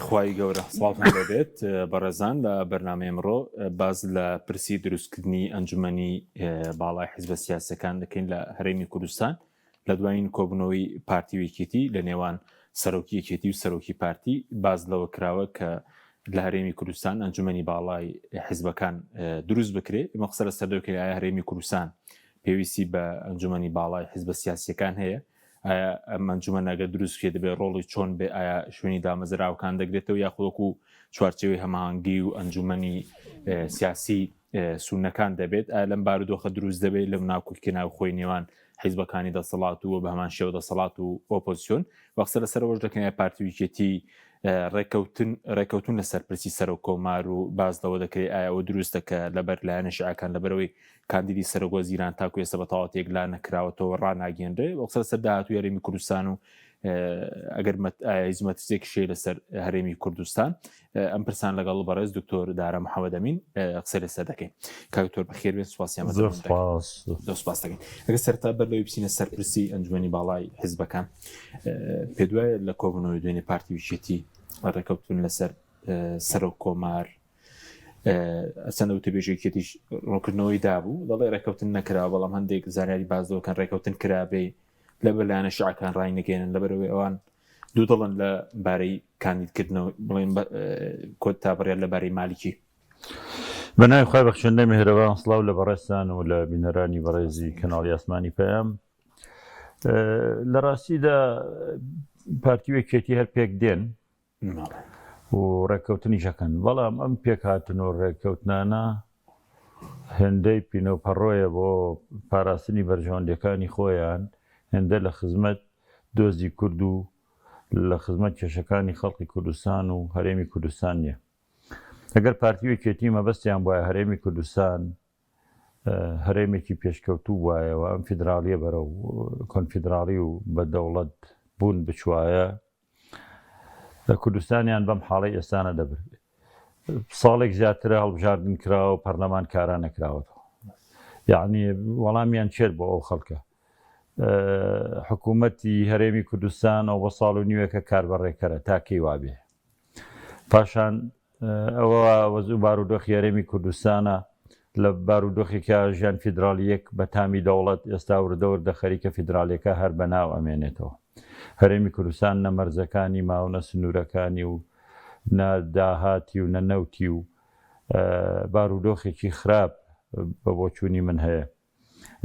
خوای گەورە سڵاوتان دەبێت بەڕێزان لە بەرنامەی ئەمڕۆ باز لە پرسی دروستکردنی ئەنجومەنی باڵای حیزبە سیاسەکان دەکەین لە هەرێمی کوردستان لە دوایین کۆبنەوەی پارتی یەکێتی لە نێوان سەرۆکی یەکێتی و سەرۆکی پارتی باز لەوە کراوە کە لە هەرێمی کوردستان ئەنجومەنی باڵای حیزبەکان دروست بکرێت ئمە قسە لەسەر دەکەین ئایا هەرێمی کوردستان پێویستی بە ئەنجومەنی باڵای حیزبە سیاسیەکان هەیە ئایا ئەم ئەنجومەنەگە دروستکرێت دەبێت ڕۆڵی چۆن بێ ئایا شوێنی دامەزراوەکان دەگرێتەوە یاخۆکو چوارچێوەی هەماهەنگی و ئەنجومەنی سیاسی سونەکان دەبێت لەم بارودۆخە دروست دەبێت لەم ناوکوکە ناوخۆی نێوان حیزبەکانی دەسەڵات و بە هەمان شێوە دەسەڵات و ئۆپۆزیسیۆن وەقسە لەسەرەوەش دەکەن پارتی یەکێتی ڕێکەوتون لەسەر پرسی سەر و کۆمار و باز لەوە دەکرێت ئایا ئەوە دروستە کە لەبەر لایەنە شیعەکان لەبەرەوەی کاندیدی سەرۆکوەزیران تاکو ئێستا بە تەواوەتێک لا نەکراوەتەوە ڕاناگەێنرێ وەقسە لەسەر داهاتووی هەرێمی کوردستان و ئەگەر هیزمەترسێک شێ لەسەر هەرێمی کوردستان ئەم پرسان لەگەڵ بەڕێز دکتۆر دارە محەممەد ئەمین قسەی لەسەر دەکەین کاکتۆر بەخێر بێت سوپاسیان سوپاس دەکەین ئەگەر سەرتا بەر لەوەی بچینە سەر پرسی ئەنجومەنی باڵای حیزبەکان پێ دوایە لە کۆبوونەوەی دوێنێ پارتی یەکێتی ڕێکەوتون لەسەر سەر و کۆمار ئەچەندە وتەبێژێکێتیش ڕوونکردنەوەی دابوو دەڵێ ڕێکەوتن نەکراوە بەڵام هەندێک زانیاری بازەوەکان ڕێکەوتن کرابێ لە بەلایەنە شیعەکان ڕای نەگەێنن لەبەرەوەی ئەوان دوو دڵن لە بارەی کاندیدکردنەوە بڵێن کۆت تا بڕیان لە بارەی مالیکی بەناوی خوای بەخشندەی میهرەبان سڵاو لە بەڕێستان و لە بینەرانی بەڕێزی کەناڵی ئاسمانی پەیام لە ڕاستیدا پارتی یەکێتی هەر پێک دێن و ڕێککەوتنی شەکەن بەڵام ئەم پێک هاتن و ڕێککەوتنانە هێندەی پینۆپەڕۆیە بۆ پاراستنی بەرژەوەندەکانی خۆیان هێندە لە خزمەت دۆزی کورد و لە خزمەت کێشەکانی خەڵکی کوردستان و هەرێمی کوردستان نیە ئەگەر پارتی یەکێتی مەبەستیان وایە هەرێمی کوردستان هەرێمێکی پێشکەوتوو وایەوە ئەم فیدراالیە بەرە و کۆنفیدراالی و بە دەوڵەت بوون بچوایە لە کوردستانیان بەم حاڵی ئێستانە دەبرێت ساڵێک زیاترە هەڵبژاردن کراوە و پەرلەمان کاران نەکراوەتەوە یعنی وەڵامیان چێت بۆ ئەو خەڵکە حکوومەتی هەرێمی کوردستان ئەو بە ساڵ و نیوەکە کاربەڕێکەرە تاکەی وابێ پاشان ئەوە وەزوو بارودۆخی هەرێمی کوردستانە لە بارودۆخێکە ژیان فیدراالیەک بە تامی دەوڵەت ئێستا وردەوردە خەریکە فیدراالەکە هەر بەناو ئەمێنێتەوە هەرێمی کوردستان نەمەرزەکانی ماونە سنوورەکانی و نەداهاتی و نەنەوتی و بارودۆخێکی خراپ بە بۆچوونی من هەیە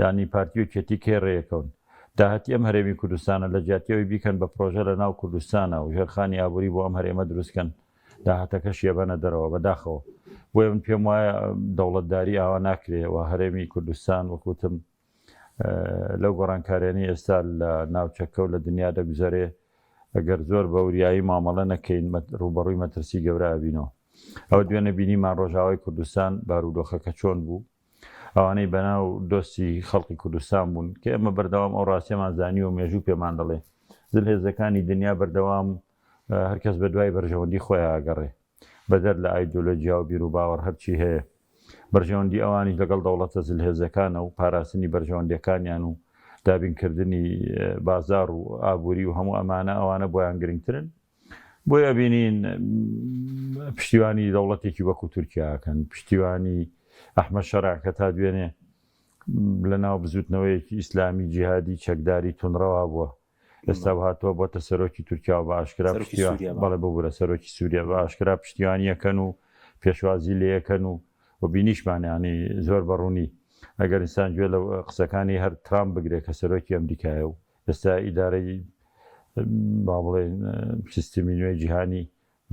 یعنی پارتی یەکێتی کێ ڕێیەکەون داهاتی ئەم هەرێمی کوردستانە لە جیاتیەوەی بیکەن بە پرۆژە لە ناو کوردستانە و ژێرخانی ئابووری بۆ ئەم هەرێمە دروستکەن داهاتەکە شێبەنە دەرەوە بەداخەوە بۆیە من پێم وایە دەوڵەتداری ئاوا ناکرێەوە هەرێمی کوردستان وەکوتم لەو گۆڕانکارێنی ئێستا لە ناوچەکە و لە دنیا دەگوزارێ ئەگەر زۆر بە وریایی مامەڵە نەکەین ڕوبەڕووی مەترسی گەورە ئەبینەوە ئەوە دوێنە بینیمان ڕۆژاوای کوردستان بارودۆخەکە چۆن بوو ئەوانەی بەناو دۆستی خەڵکی کوردستان بوون کە ئێمە بەردەوام ئەو ڕاستیەمان زانی و مێژوو پێمان دەڵێ زلهێزەکانی دنیا بەردەوام هەرکەس بە دوای بەرژەوەندی خۆیان ئاگەڕێ بەدەر لە ئایدۆلۆجیا و بیر و باوەڕ هەرچی هەیە بەرژەوەندی ئەوانی لەگەڵ دەوڵەتە زلهێزەکانە و پاراستنی بەرژەوەندەکانیان و دابینکردنی بازار و ئابووری و هەموو ئەمانە ئەوانە بۆیان گرنگترن بۆیە بینین پشتیوانی دەوڵەتێکی وەکو تورکیاکەن پشتیوانی ئەحمەد شەرع کە تا دوێنێ لە ناو بزوتنەوەیەکی ئیسلامی جیهادی چەکداری تونڕەوا بووە ئێستا هاتووە بۆتە سەرۆکی تورکیا و بە ئاشکرا بەڵێ ببوورە سەرۆکی سووریا بە ئاشکرا پشتیوانیەکەن و پێشوازی لەیەکەن و بینیشمانیانی زۆر بەڕوونی ئەگەر ئینسان گوێ لە قسەکانی هەر ترامپ بگرێت کە سەرۆکی ئەمریکایە و ئێستا ئیدارەی با بڵێن سیستمی نوێی جیهانی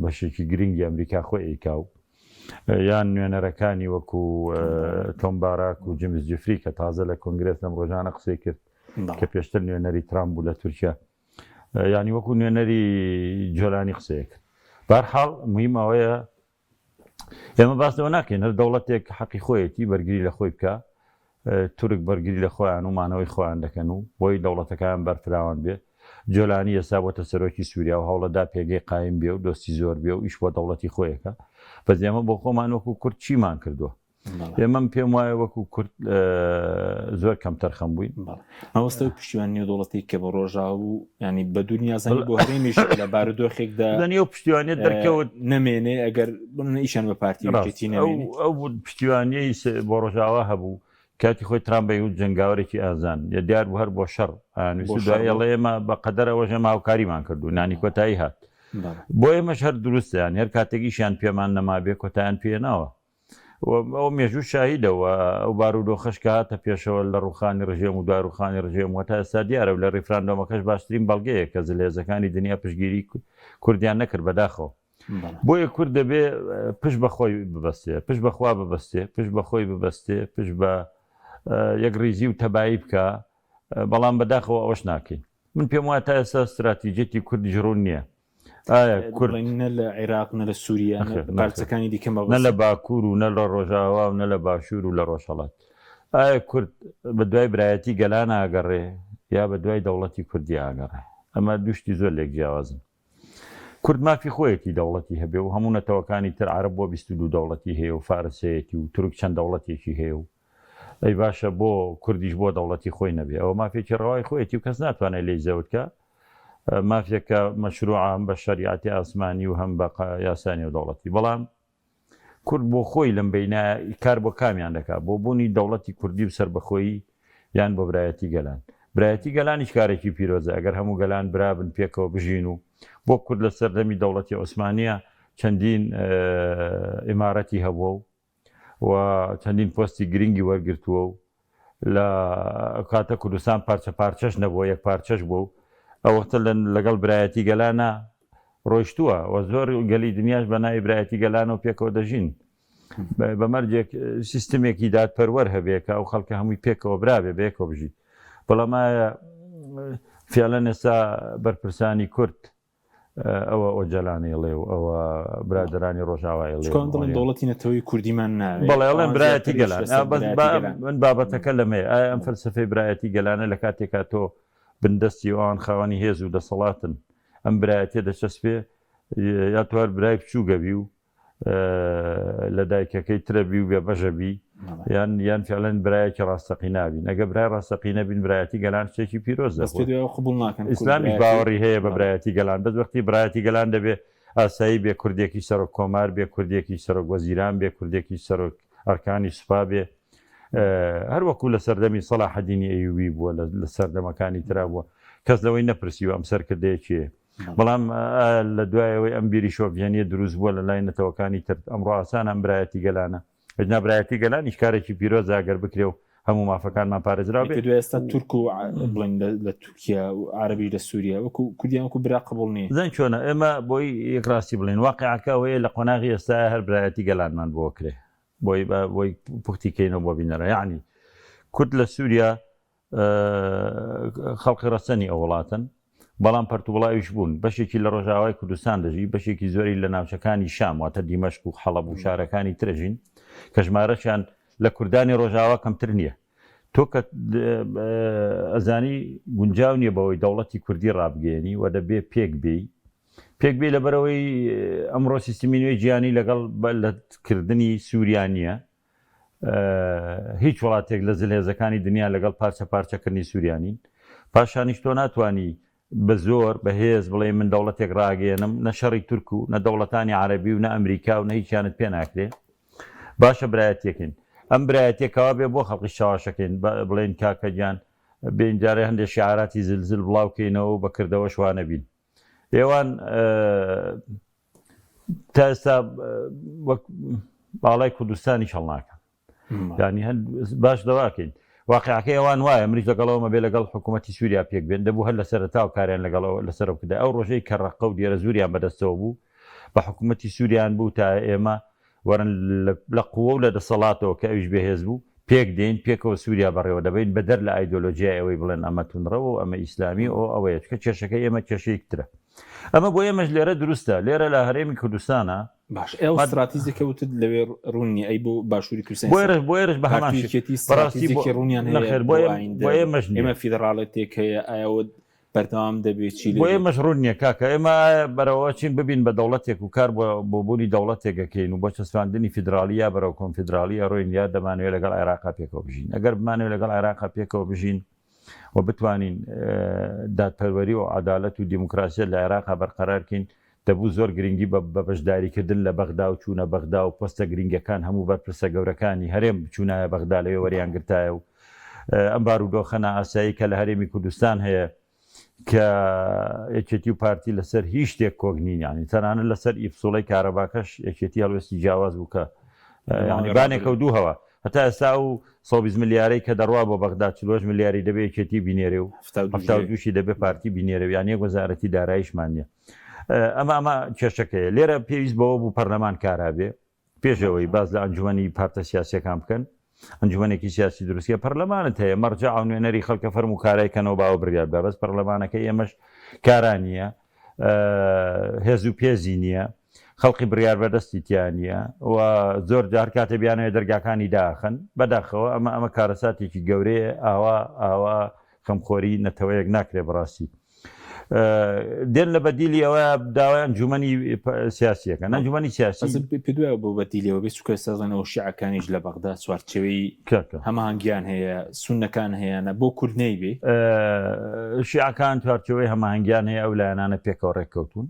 بەشێکی گرنگی ئەمریکا خۆی ئەیکا و یان نوێنەرەکانی وەکو تۆم باراک و جیمز جفری کە تازە لە کۆنگرێس لەم ڕۆژانە قسەی کرد کە پێشتر نوێنەری ترامپ بوو لە تورکیا ینی وەکو نوێنەری جۆلانی قسەیە کرد بەرحاڵ مهم ئەوەیە ئێمە باسەوە ناکەین هەر دەوڵەتێک حەقی خۆیەتی بەرگری لە خۆی بکە تورک بەرگری لە خۆیان و مانەوەی خۆیان دەکەن و بۆی دەوڵەتەکان بەرفراوان بێ جۆلانی ئێستا بۆتە سەرۆکی سووریا و هەوڵەدا پێگەی قایم بێ و دۆستی زۆر بێ و ئیش بۆ دەوڵەتی خۆیەکە بەس ئێمە بۆ خۆمان وەکو کورد چیمان کردووە ئێمەم پێم وایە وەکو کورد زۆر کەم تەرخەم بووین. مەوەستەوەی پشتیوانی دەوڵەتی کە بە ڕۆژاو و ینی بە دوونیازانی بۆ هەرێمیش لە بارودۆخێکدا ئەو پشتیوانیت دەرکەوت نەمێنێ ئەگەر ئیشان بە پارتیەتی نەمێنێ ئەو پشتیوانیەی بۆ ڕۆژاوا هەبوو کاتی خۆی ترامبی و جنگاوەرێکی ئازان یا دیار بوو هەر بۆ شەڕ دوایڵێ ئێمە بە قەدەرەوە ژە ماوکاریمان کردو نانی کۆتایی هات بۆ ئێمەش هەر دروستیان هەر کاتێکیشیان پێمان نەمابێ کۆتایان پێناوە ئەو مێژوو شاهیدەوە ئەو بارودۆخەش کە هاتە پێشەوە لە ڕوخانی ڕژێم و دوای ڕوخانی ڕژێم و تا ئێستا دیارە لە ڕیفراندۆمەکەش باشترین بەڵگەیە کە زلێزەکانی دنیا پشگیری کوردیان نەکرد بەداخەوە بۆیە کورد دەبێ پشت بەخۆی ببەستێ پشت بەخوا ببەستێ پشت بەخۆی ببەستێ پشت بە یەک ڕیزی و تەبایی بکە بەڵام بەداخەوە ئەوەش ناکەین من پێم وایە تا ئێستا استراتیجێتی کوردی ژڕون نییە نە لە عێراق نە لە سووریا پارچەکانی دیکەم نە لە باکوور و نە لە ڕۆژاوا و نە لە باشوور و لە ڕۆژهەڵات ئایا کورد بە دوای برایەتی گەلان ئاگەڕێ یا بە دوای دەوڵەتی کوردی ئاگەڕێ ئەمە دوشتی زۆر لێک جیاوازن کورد مافی خۆیەتی دەوڵەتی هەبێ و هەموو نەتەوەکانی تر عەرەب بۆ 22 دەوڵەتی هەیە و فارسەیەتی و تورک چەند دەوڵەتێکی هەیە و ئەی باشە بۆ کوردیش بۆ دەوڵەتی خۆی نەبێ ئەوە مافێکی ڕەوای خۆیەتی و کەس ناتوانێت لێی زەوتکە مافێکە مەشروع هەم بە شەریعەتی ئاسمانی و هەم بە یاسانی و دەوڵەتی بەڵام کورد بۆ خۆی لەم بینە کار بۆ کامیان دەکات بۆ بوونی دەوڵەتی کوردی و سەربەخۆیی یان بۆ برایەتی گەلان برایەتی گەلانیش کارێکی پیرۆزە ئەگەر هەموو گەلان برابن پێکەوە بژین و بۆ کورد لە سەردەمی دەوڵەتی عوسمانیە چەندین ئیمارەتی هەبووە و چەندین پۆستی گرنگی وەرگرتووە و لە کاتە کوردستان پارچە پارچەش نەبووە یەک پارچەش بوو ئەوەختە لەگەڵ برایەتی گەلانە ڕۆیشتووە و زۆر گەلی دنیاش بە ناوی برایەتی گەلانە و پێکەوە دەژین بەمەرجێک سیستمێکی دادپەروەەر هەبێکە ئەو خەڵکە هەمووی پێکەوە برابێ بێکەوە بژی بەڵامایە فیالەن ئێستا بەرپرسانی کورد ئەوە ئۆجەلانی ئەڵێ و ئەوە برادرانی ڕۆژاوای دڵێن دەوڵەتی نەتەوەی کوردیمان ناوێت بەڵێ ئەڵێن برایەتی گەلان من بابەتەکە لەمێ ئایا ئەم فەلسەفەی برایەتی گەلانە لە کاتێکا تۆ بندستی ئەوان خاوەنی هێز و دەسەڵاتن ئەم برایەتێ دەچەسپێ یا توار برای بچوو گەبی و لە دایکەکەی ترەبی و بێ بەژەبی یان فعلەن برایەکی ڕاستەقی نابین ئەگە برای ڕاستەقی نەبین برایەتی گەلان شتێکی پیرۆزە ئیسلامیش باوەڕی هەیە بە برایەتی گەلان بەس وەختی برایەتی گەلان دەبێ ئاسایی بێ کوردێکی سەرۆک کۆمار بێ کوردێکی سەرۆک وەزیران بێ کوردێکی سەرۆک ئەرکانی سوپا بێ هەر وەکو لە سەردەمی سەلاحەدینی ئەیوبی بووە لە سەردەمەکانی ترا بووە کەس لەوەی نەپرسی و ئەم سەرکردەیەکیە بەڵام لە دوایەوەی ئەم بیری شۆڤێنیە دروست بووە لە لای نەتەوەکانی تر ئەمڕۆ ئاسان ئەم برایەتی گەلانە برایەتی گەلان هیچکارێکی پیرۆز ئاگەر بکرێ و هەموو مافەکانمان پارێزرا بێت ئێستا تورک و بڵین لە تورکیا و عربی لە سووریا وەکو کوردیان وەکو برا قبوڵ نییە زەن چۆنە ئێمە بۆی یەکڕاستی بڵین واقعەکەوەیە لە قۆناغی ئێستا هەر برایەتی گەلانمان بۆ کرێ بۆی پوختیکەینەوە بۆ بینەرە یعنی کورد لە سووریا خەڵقی ڕەسەنی ئەو وڵاتن بەڵام پەرتوبڵاویش بوون بەشێکی لە ڕۆژاوای کوردستان دەژی بەشێکی زۆری لە ناوچەکانی شام واتە دیمەشق و حەڵەب و شارەکانی ترەژین کە ژمارەشیان لە کوردانی ڕۆژاوا کەمتر نییە تۆ کە ئەزانی گونجاو نییە بەوەی دەوڵەتی کوردی ڕابگەێنی و دەبێ پێک بێ لەبەرەوەی ئەمڕۆ سیستمی نوێی گیانی لەگەڵ لەکردنی سووریان نییە هیچ وڵاتێک لە زلهێزەکانی دنیا لەگەڵ پارچەکردنی سووریانین پاشانیش تۆ ناتوانی بە زۆر بەهێز بڵێ من دەوڵەتێک ڕاگەێنم نە شەڕی تورک و نە دەوڵەتانی عەرەبی و نە ئەمریکا و نە هیچیانت پێ ناکرێ باشە برایەتێکین ئەم برایەتێکەوە بێ بۆ خەڵقی شاواشەکەین بڵێن کاکەجان بێنجارێ هەندێک شیعاراتی زلزل بڵاوکەینەوە و بەکردەوە شوانە بین ئێوان تا ئێستا باڵای کوردستانی هەڵ ناکەن ینی هەند باش دەواکەین واقعەکەی ئەوان وایە مریش لەگەڵەوەمە بێ لەگەڵ حکوومەتی سووریا پێک بێن دەبوو هەر لە سەرەتا و کاریان لەگەڵەوە لەسەرەوە کردە ئەو ڕۆژەی کە ڕەقە و دیێرە زوریان بەدەستەوە بوو بە حکوومەتی سووریان بوو تا ئێمە وەرن لە قووە و لە دەسەڵاتەوە کە ئەویش بەهێز بوو پێک دێن پێکەوە سووریا بەڕێوە دەبین بەدەر لە ئایدۆلۆژیای ئەوەی بڵێن ئەمە تونڕەوە و ئەمە ئیسلامی ئەو ئەوەیە کە کێشەکەی ئێمە کێشەیەکترە ئەمە بۆ ئێمەش لێرە دروستە لێرە لە هەرێمی کوردستانە باش ئێوە استراتیزیکەوتت لەوێ ڕوونی ئەی بۆ باشووری کوردستان بۆ ئێرش بە هەمانشێتی ڕاستیکی ڕوونیان هەیە بۆ ئێمەش ئێمە فیدراڵێتێک هەیە ئایاوە بەردەوام دەبێت چی بۆ ئێمەش ڕوون نییە کاکە ئێمە بەرەوە چین ببین بە دەوڵەتێک و کار بۆ بوونی دەوڵەتێکەکەین و بۆ چەسپاندنی فیدراالیا بەرەو کۆنفیدراالیا ڕۆین یا دەمانوێت لەگەڵ عێراقا پێکەوە بژین ئەگەر بمانوێت لەگەڵ عێراقا پێکەوە بژین و بتوانین دادپەروەری و عەدالەت و دیموکراسیە لە عێراقا بەرقەرارکەین دەبوو زۆر گرنگی بە بەشداریکردن لە بەغدا و چوونە بەغدا و پۆستە گرنگەکان هەموو بەرپرسە گەورەکانی هەرێم بچوونایە بەغدا لەوێ وەریان گرتایە و ئەم بارودۆخەنە ئاسایی کە لە هەرێمی کوردستان هەیە کە یەکێتی و پارتی لەسەر هیچ شتێک کۆگنین ینی تەنانە لەسەر ئیفسوڵەی کارەباکەش یەکێتی هەڵوێستی جیاواز بوو کە بانێکەوتووهەوە هەتا ئێستا و 120 ملیارەی کە دەڕوا بۆ بەغدا 40 ملیاری دەبێت یەکێتی بینێرێ و 72 دەبێت پارتی بینێرە یانە وەزارەتی داراییشمان نیە ئەمە کێشەکەیە لێرە پێویست بەوە بوو پەرلەمان کارابێ پێشەوەی باز لە ئەنجومەنی پارتە سیاسیەکان بکەن ئەنجومەنێکی سیاسی دروستیە پەرلەمانت هەیە مەرجع و نوێنەری خەڵکە فەرم و کارایکەنەوە باوە بڕیار بە بەس پەرلەمانەکەی ئێمەش کاران نییە هێز و پێزی نییە خەڵقی بڕیار بەدەستی تیان نییە و زۆر جار کاتە بیانەوە دەرگاکانی داخن بەداخەوە ئەمە کارەساتێکی گەورەیە ئاوا خەمخۆری نەتەوەیەک ناکرێ بەڕاستی دێن لە بەدیلی ئەوە داوای ئەنجومەنی سیاسیەکە ئەنجومەنی سیاسی پێدوایە بۆ بەدیلەوە بێت چکە سازانەوە شیعەکانیش لە بەغدا سوارچەوەی هەماهنگگیان هەیە سونەکان هەیەە بۆ کوردنەی بێ شیعەکان چوارچەوەی هەماهنگگیان هەیە ئەو لایەنانە پێکەوە ڕێککەوتون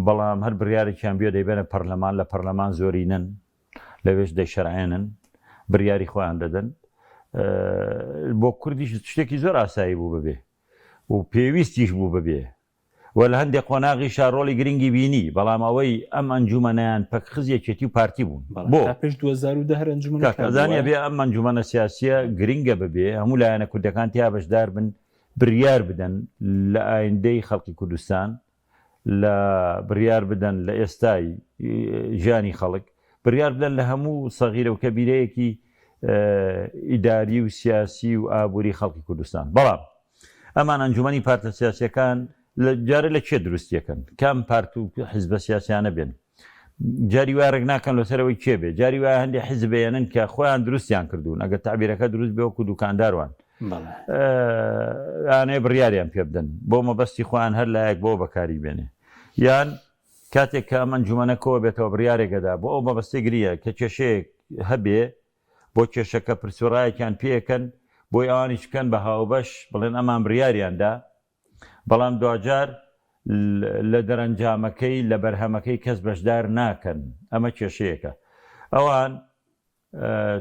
بەڵام هەر بڕیارێکیان بێ دەیبێنە پەرلەمان لە پەرلەمان زۆرینن لەوێش دەیشەرعێنن بڕیاری خۆیان دەدەن بۆ کوردیش شتێکی زۆر ئاسایی بوو ببێ و پێویستیش بوو ببێ و لە هەندێک قۆناغی شارۆڵی گرنگی بینی بەڵام ئەوەی ئەم ئەنجومەنیان پەکخزیەکێتی و پارتی بوون بۆ پێش 2010 هەر ئەنجومەنزانە بێ ئەم ئەنجومەنە سیاسیە گرنگە ببێ هەموو لایەنە کوردەکان تیا بەشدار بن بڕیار بدەن لە ئایندەی خەڵکی کوردستان لە بڕیار بدەن لە ئێستای ژیانی خەڵک بڕیار بدەن لە هەموو سەغیرە و کەبیرەیەکی ئیداری و سیاسی و ئابووری خەڵکی کوردستان بەڵام ئەمان ئەنجومەنی پارتە سیاسیەکان جارە لە کێ دروستیەکەن کام پارت و حیزبە سیاسیانە بێن جاری وای ڕێک ناکەن لەسەرەوەی کێ بێ جاری وای هەندێک حیزبێنن کە خۆیان دروستیان کردوون ئەگە تعبیرەکە دروست بێ وەکو دوکانداروان یانەیە بڕیاریان پێ بدەن بۆ مەبەستی خۆیان هەر لایەک بۆ بەکاری بێنێ یان کاتێک کە ئەم ئەنجومەنەکەوە بێتەوە بڕیارێکەدا بۆ ئەو مەبەستی گریە کە کێشەیەک هەبێ بۆ کێشەکە پرسوڕایەکیان پێکەن بۆی ئەوانیش بکەن بە هاوبەش بڵێن ئەمان بڕیاریاندا بەڵام دوجار لە دەرەنجامەکەی لە بەرهەمەکەی کەس بەشدار ناکەن ئەمە کێشەیەکە ئەوان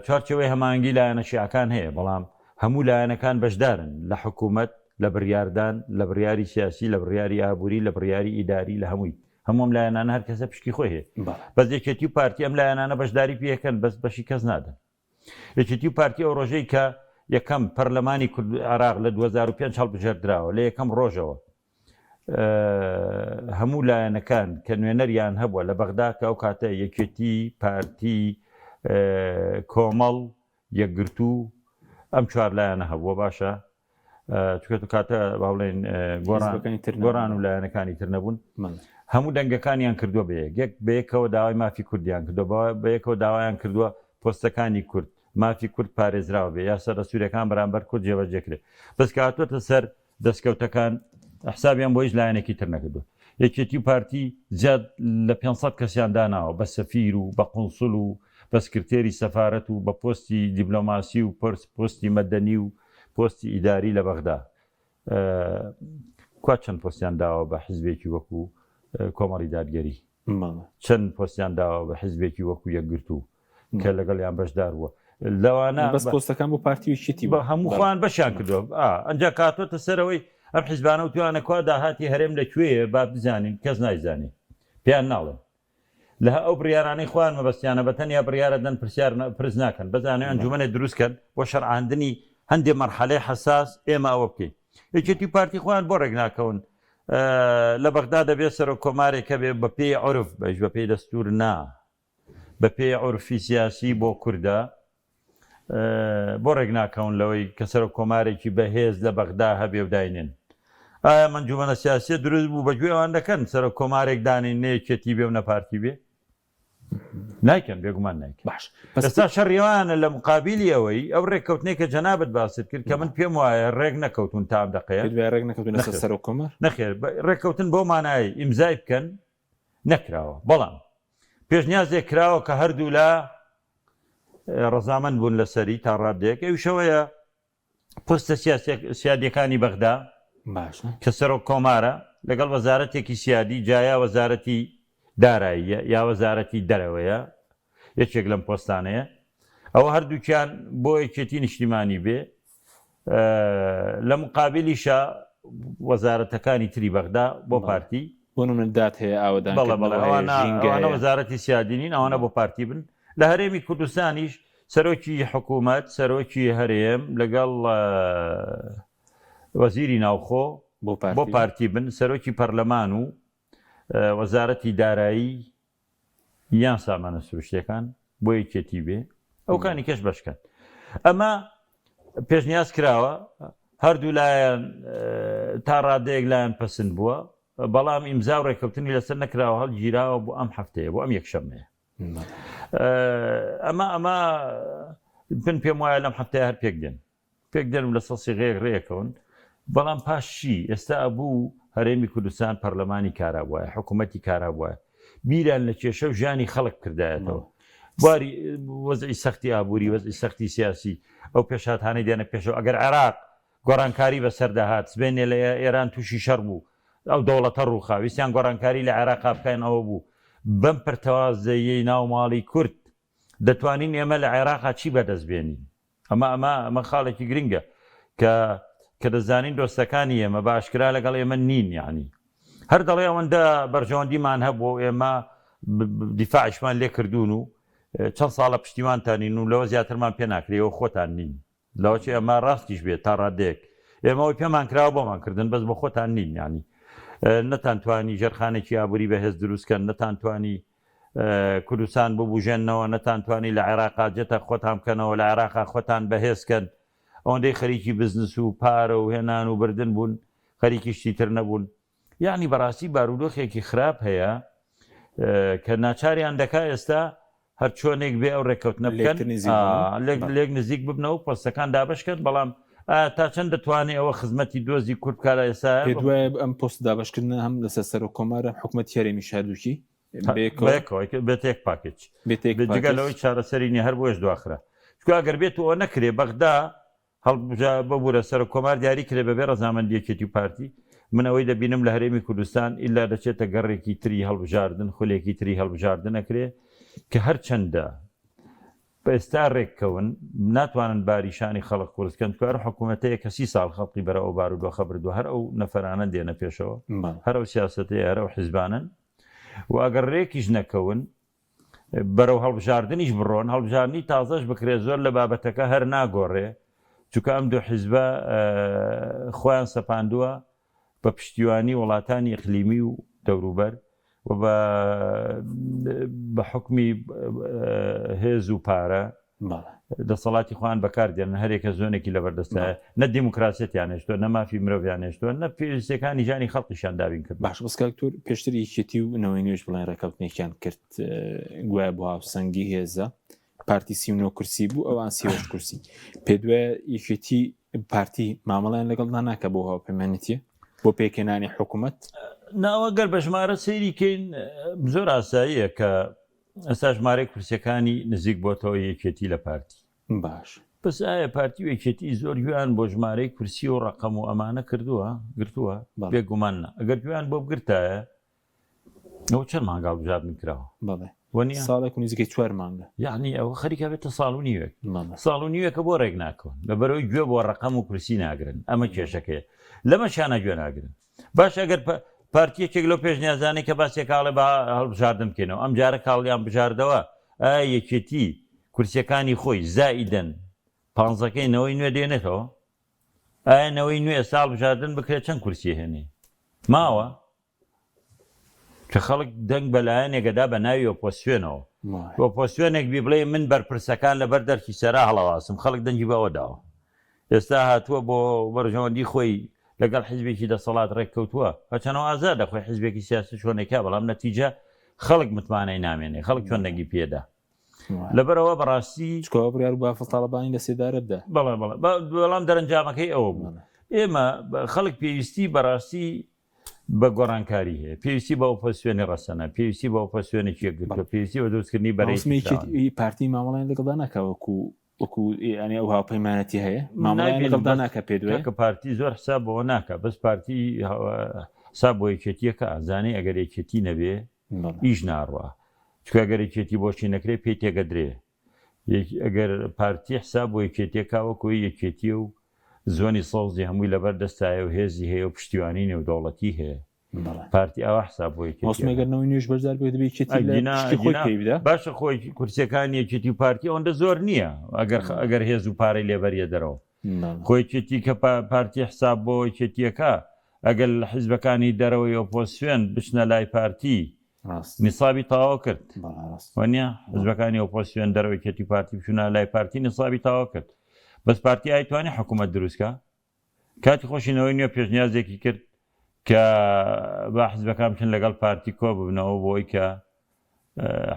چارچەوەی هەمانگی لایەنە شیعەکان هەیە بەڵام هەموو لایەنەکان بەشدارن لە حکوومەت لە بڕیاردان لە بڕیاری سیاسی لە بڕیاری ئابووری لە بڕیاری ئیداری لە هەمووی هەموم لایەنانە هەر کەسە پشکی خۆی هەیە بەس یەکێتی و پارتی ئەم لایەنانە بەشداری پێەکەن بەس بەشی کەس نادەن یەکێتی و پارتی ئەو ڕۆژەی کە یەکەم پەرلەمانی عێراق لە 2005 هەڵبژێردراوە لە یەکەم ڕۆژەوە هەموو لایەنەکان کە نوێنەریان هەبووە لە بەغدا کە ئەو کاتە یەکێتی پارتی کۆمەڵ یەکگرتو ئەم چوار لایەنە هەبووە باشە چکە تو کاتە باڵێن گۆڕان و لایەنەکانی تر نەبوون هەموو دەنگەکانیان کردووە بەیەک بەیەکەوە داوای مافی کوردیان کردووە بەیەکەوە داوایان کردووە پۆستەکانی کورد مافی کورد پارێزراوە بێ یا سەر سوورەکان بەرامبەر کورد جێبەجێکرێت بەس کاتوەتە سەر دەستکەوتەکان حسابیان بۆ هیچ لایەنێکی تر نەکردو یەکێتی و پارتی زیاد لە 500 کەسیان داناوە بە سەفیر و بە قونسڵ و بە سکرتێری سەفارەت و بە پۆستی دیبلۆماسی و پۆستی مەدەنی و پۆستی ئیداری لە بەغدا کو چەند پۆستیان داوە بە حیزبێکی وەکو کۆمەڵی دادگەری چەند پۆستیان داوە بە حیزبێکی وەکو یەکگرتو کە لەگەڵیان بەشدار بووە لەوانە بەس پۆستەکان بۆ پارتی شتی بە هەموو خۆیان بەشیان کردووە ئەنجا کاتۆتە سەرەوەی ئەم حیزبانە و توانەکوا داهاتی هەرێم لەکوێیە با بزانین کەس نایزانێ پێیان ناڵێن لە ئەو بڕیارانەی خوان مەبەستیانە بە تەنیا بڕیارە دەن پرسیار پرس ناکەن بەزانێ ئەنجومەنێ دروستکەن بۆ شەرعاندنی هەندێک مەرحەلەی حساس ئێمە ئەوە بکەین یەکێتی پارتی خوان بۆ ڕێک ناکەون لە بەغدا دەبێت سەرۆک کۆمارێکە بێ بە پێی عورف بەش بە پێی دەستور نا بە پێی عورفی سیاسی بۆ کووردە بۆ ڕێک ناکەون لەوەی کە سەرۆک کۆمارێکی بەهێز لە بەغدا هەبێ و داینێن ئایا ئەنجومەنە سیاسیە دروست بوو بەگوێ ئەوان دەکەن سەرۆک کۆمارێک دانین نەیەکێتی بێ و نەپارتی بێ نایکەن بێگومان نایکەن. باش ئێستا شەڕیوانە لە مقابلی ئەوەی ئەو ڕێککەوتنەی کە جەنابەت باست کرد کە من پێم وایە ڕێک نەکەوتون تام دقەیە ڕێک نەکەوتونە سەر و کۆمەر نەخێر ڕێککەوتن بۆ مانایی ئیمزای بکەن نەکراوە بەڵام پێشنیازێک کراوە کە هەردوو لە ڕەزامەند بوون لەسەری تا ڕادێک ئەوشەوەیە پۆستە سیادیەکانی بەغدا باش کە سەرۆک کۆمارە لەگەڵ وەزارەتێکی سیادی جایا وەزارەتی داراییە یا وەزارەتی دەرەوەیە یەکێک لەم پۆستانەیە ئەوە هەردووکیان بۆ یەکێتی نیشتیمانی بێ لە مقابلیشە وەزارەتەکانی تری بەغدا بۆ پارتی بۆ من دات هەیە ئاوادان ئەوانە وەزارەتی سیادینین ئەوانە بۆ پارتی بن لە هەرێمی کوردستانیش سەرۆکی حکوومەت سەرۆکی هەرێم لەگەڵ وەزیری ناوخۆ بۆ پارتی بن سەرۆکی پەرلەمان و وەزارەتی دارایی یان سامانە سروشتەکان بۆ یەکێتی بێ ئەوکانی کەش بەشکەن ئەمە پێشنیاز کراوە هەردوو لایەن تا ڕادەیەک لایەن پەسند بووە بەڵام ئیمزا و ڕێککەوتنی لەسەر نەکراوە هەڵگیراوە بۆ ئەم هەفتەیە بۆ ئەم یەکشەمەیە ئەمە پن پێم وایە لەم هەفتەیە هەر پێک دێن لە سەسی ڕێکەون بەڵام پاشی ئێستا بوو هەرێمی کوردستان پەرلەمانی کارابووە حکوومەتی کارابووە بیران لە کێشە و ژیانی خەڵک کردایەتەوە بواری وەزعی سەختی ئابووری وەزعی سەختی سیاسی ئەو پێشاتانەی دێنە پێشەوە ئەگەر عێراق گۆڕانکاری بەسەرداهات سبێنێ لە ئێران تووشی شەڕ بوو ئەو دەوڵەتە ڕووخاویستیان گۆڕانکاری لە عێراق بکەنەوە بوو بەم پەرتەوازەیەی ناو ماڵی کورد دەتوانین ئێمە لە عێراقا چی بەدەستبێنین ئەمە خاڵێکی گرنگە کە دەزانین دۆستەکانی ئێمە باشکرا لەگەڵ ئێمە نین یعنی هەر دەڵێ ئەوەندە بەرژەوەندیمان هەبوو ئێمە دیفاعشمان لێ کردوون و چەند ساڵە پشتیوانتانین و لەوە زیاترمان پێ ناکرێەوە خۆتان نین لەوەچی ئەمە ڕاستیش بێت تا ڕادێک ئێمەوەی پێمان کراوە بۆمان کردن بەس بە خۆتان نین ینی نەتانتوانی ژەرخانێکی ئابووری بەهێز دروستکەن نەتانتوانی کوردستان ببوژێنەوە نەتانتوانی لە عێراقا جێتە خۆتان بکەنەوە لە عێراقا خۆتان بەهێزکەن ئەوەندەی خەریکی بزنس و پارە و هێنان و بردن بوون خەریکی شتیتر نەبوون یعنی بەڕاستی بارودۆخێکی خراپ هەیە کە ناچاریان دەکا ئێستا هەر چۆنێک بێ ئەو ڕێککەوتنە بکەن لێک نزیک ببنەوە پۆستەکان دابشکرد بەڵام تا چەند دەتوانێت ئەوە خزمەتی دۆزی کورد بکارە ئێستا دوای ئەم پۆست دابشکردن هەم لەسەر سەر و کۆمارە حکوومەتی هەرێمی شاردووکی بێت یەک پاکێج جگەلەوەی چارەسەرینی هەر بۆش دواخرا ئەگەر بێت ئەوە نەکرێ بەغدا ببوورە سەر و کۆمار دیاری کرێ بەبێ ڕەزامەندیەکێتی پارتی من ئەوەی دەبینم لە هەرێمی کوردستان ئیلا دەچێتە گەڕێکی تری هەڵبژاردن خولێکی تری هەڵبژاردن نەکرێ کە هەر چەندە بە ئێستا ڕێککەون ناتوانن باریشانی خەڵق کورسکەن کار حکوومەتەیە کە 30 ساڵ خەڵقی بەرە ئەو بارودۆخە بردووە هەر ئەو نەفەرانە دێنە پێشەوە هەر ئەو سیاسەتەیە هەر ئەو حیزبانن و ئەگەر ڕێکیش نەکەون بەرەو هەڵبژاردنیش بڕۆن هەڵبژاردننی تازەش بکرێت زۆر لە بابەتەکە هەر ناگۆڕێ چونکە ئەم دوو حیزبە خۆیان سەپاندووە بە پشتیوانی وڵاتانی ئیقلیمی و دەوروبەر و بە حکمی هێز و پارە دەسەڵاتی خۆیان بەکاردێنن هەرێکە زۆنێکی لەبەردەستایە نە دیموکراسێتیان هێشتووە نە مافی مرۆڤیان هێشتووە نە پێویستەکانی ژانی خەڵقیشان دابین کرد باش بەسکەکتور پێشتر یەکێتی و نەوەی نوێژ بڵێن ڕێکەوتنێکیان کرد گوایە بۆ هاوسەنگی هێزە پارتی 39 کورسی بوو ئەوان 38 کورسی پێ دوایە یەکێتی پارتی مامەڵیان لەگەڵدا ناکە بۆ هاوپەیمانێتیە بۆ پێکێنانی حکوومەت ناوە گەر بە ژمارە سەیریکەین زۆر ئاساییە کە ئەستا ژمارەی کورسەکانی نزیک بۆتەوە یەکێتی لە پارتی باش پس ئایا پارتی و یەکێتی زۆر گویان بۆ ژمارەی کورسی و ڕقم و ئەمانە گرتووە بێگومانە ئەگەر گویان بۆ بگرتایە ئەو چەند مانگاڵ بژاردن کراوە بەڵێ ساڵێک و نزیکەی 4 مانگە یعنی ئەوە خەریکە بێتە ساڵ و نیوێک ساڵ و نیوێکە بۆ ڕێک ناکەون لەبەرەوەی گوێ بۆ ڕقم و کورسی ناگرن ئەمە کێشەکەیە لەمەشانە گوێ ناگرن باش ئەگەر پارتیەکێک لەو پێشنیازانەی کە باسێک کاڵێ بە هەڵبژاردن بکەینەوە ئەم جارە کاڵیان بژاردەوە یەکێتی کورسیەکانی خۆی زائیدەن 15ەکەی نەوەی نوێ دێنێتەوە ئایا نەوەی نوێ ساڵ بژاردن بکرێت چەند کورسی هێنێ ماوە کە خەڵک دەنگ بەلایەنێکەدا بە ناوی ئۆپۆسیۆنەوە ئۆپۆسیۆنێک بی بڵێ من بەرپرسەکان لەبەر دەرکی سەرا هەڵەواسم خەڵک دەنگی بەوە داوە ئێستا هاتووە بۆ بەرژەوەندی خۆی لەگەڵ حیزبێکی دەسەڵات ڕێککەوتووە هەچەنەوە ئازادە خۆی حیزبێکی سیاسی شۆنێکا بەڵام نەتیجە خەڵک متمانەی نامێنێ خەڵک چۆندەگی پێدا لەبەرەوە بەڕاستی بڕیار با تاالبانی لە سێدارە بدە بەڵام دەرەنجامەکەی ئەوە بوو ئێمە خەڵک پێویستی بەڕاستی بە گۆڕانکاری هەیە پێویستی بە ئۆپۆزیسیۆنی ڕەسەنە پێویستی بە ئۆپۆزیسیۆنێکی گرتووە پێویستی بە دروستکردنی بەڕێی پارتی مامەڵیان لەگەڵدا ناکەوەکو وەکو ینی ئەو هاوپەیمانەتی هەیە مامەڵدا ناکە پێ دوێ کە پارتی زۆر حساب بەوە ناکە بەس پارتی حساب بۆ یەکێتیەکە ئازانەی ئەگەر یەکێتی نەبێ ئیش ناڕوە چکە ئەگەر یەکێتی بۆچی نەکرێت پێی تێگەدرێ ئەگەر پارتی حساب بۆ یەکێتیەکەوەکوی یەکێتی و زۆنی سەوزی هەمووی لەبەر دەستایە و هێزی هەیە و پشتیوانی نێو دەوڵەتی هەیە پارتی ئەوە حساب بۆ یەکێتیگەرنەوەی نوێژ بەشدار بێت باشە خۆی کورسەکانی یەکێتی و پارتی ئەوەندە زۆر نییە ئەگەر هێز و پارەی لێبەریە دەرەوە خۆیکێتی کە پارتی حساب بۆ یەکێتیەکە ئەگەر لە حیزبەکانی دەرەوەی ئۆپۆزیسیۆن بچنە لای پارتی نیسابی تاوا کرد وانە حزبەکانی ئۆپۆزیسیۆن دەرەوەی کێتی پارتی بچونە لای پارتی نیسابی تاوا کرد بەس پارتی ئایتوانی حکوومەت دروستکە کاتی خۆشینەوەی نوێ پێشنیازێکی کرد کە با حزبەکان بچن لەگەڵ پارتی کۆ ببنەوە بۆی کە